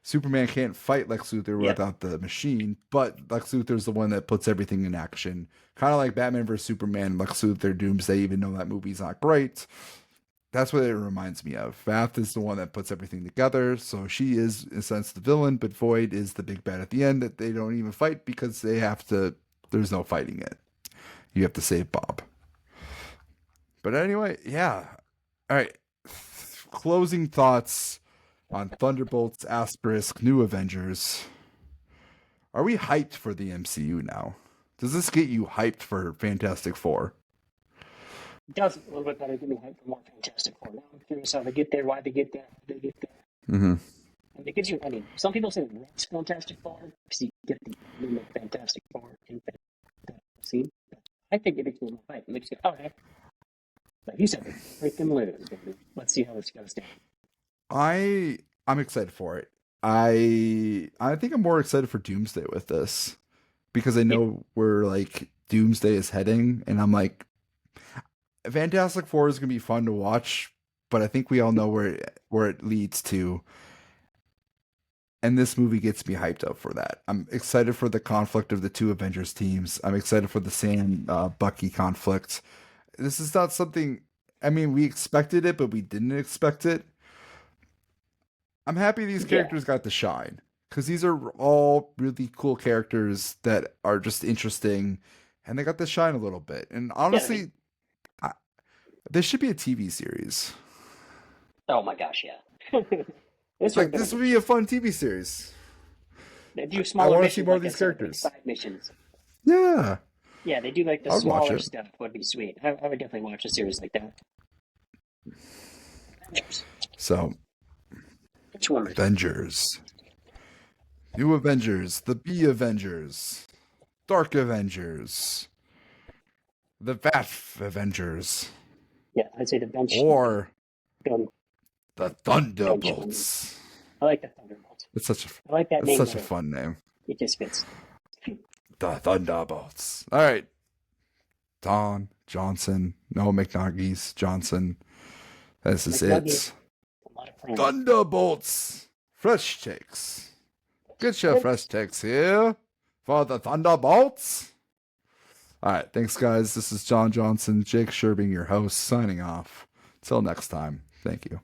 Superman can't fight Lex Luthor
Yep.
without the machine, but Lex Luthor's the one that puts everything in action. Kind of like Batman vs Superman, Lex Luthor, Doomsday, even though that movie's not great. That's what it reminds me of. Vath is the one that puts everything together, so she is, in a sense, the villain, but Void is the big bad at the end that they don't even fight because they have to, there's no fighting it. You have to save Bob. But anyway, yeah. All right. Closing thoughts on Thunderbolts, Asterisk, New Avengers. Are we hyped for the MCU now? Does this get you hyped for Fantastic Four?
It does a little bit better. Give me hype for more Fantastic Four. Now I'm curious how they get there, why they get there, how they get there.
Mm-hmm.
And it gives you, I mean, some people say that's Fantastic Four because you get the new Fantastic Four in that scene. I think it makes me more hype. It makes you, okay. Like you said, break them loose, baby. Let's see how this goes down.
I'm excited for it. I think I'm more excited for Doomsday with this because I know where like Doomsday is heading, and I'm like, Fantastic Four is gonna be fun to watch, but I think we all know where it leads to. And this movie gets me hyped up for that. I'm excited for the conflict of the two Avengers teams. I'm excited for the Sam Bucky conflict. This is not something. I mean, we expected it, but we didn't expect it. I'm happy these characters got to shine because these are all really cool characters that are just interesting, and they got to shine a little bit. And honestly, this should be a TV series.
Oh my gosh, yeah.
This would be a fun TV series.
They do smaller
I want to
missions,
see more
like
of these
I said,
characters.
like side missions.
Yeah.
Yeah, they do like the
I'd watch
smaller
it.
stuff would be sweet. I would definitely watch a series like that. Avengers.
So,
Which one?
Avengers. New Avengers. The B Avengers. Dark Avengers. The VAF Avengers.
Yeah, I'd say the bench.
Or
Gun.
the Thunderbolts.
I like the Thunderbolts.
It's such a
I like that
it's
name.
such a
better.
fun name.
It just fits.
The Thunderbolts. All right. Don Johnson. No McNuggies. Johnson. This is it.
A lot of pride.
Thunderbolts. Fresh takes. Get your fresh takes here for the Thunderbolts. All right. Thanks, guys. This is John Johnson, Jake Sherbing, your host, signing off. Till next time. Thank you.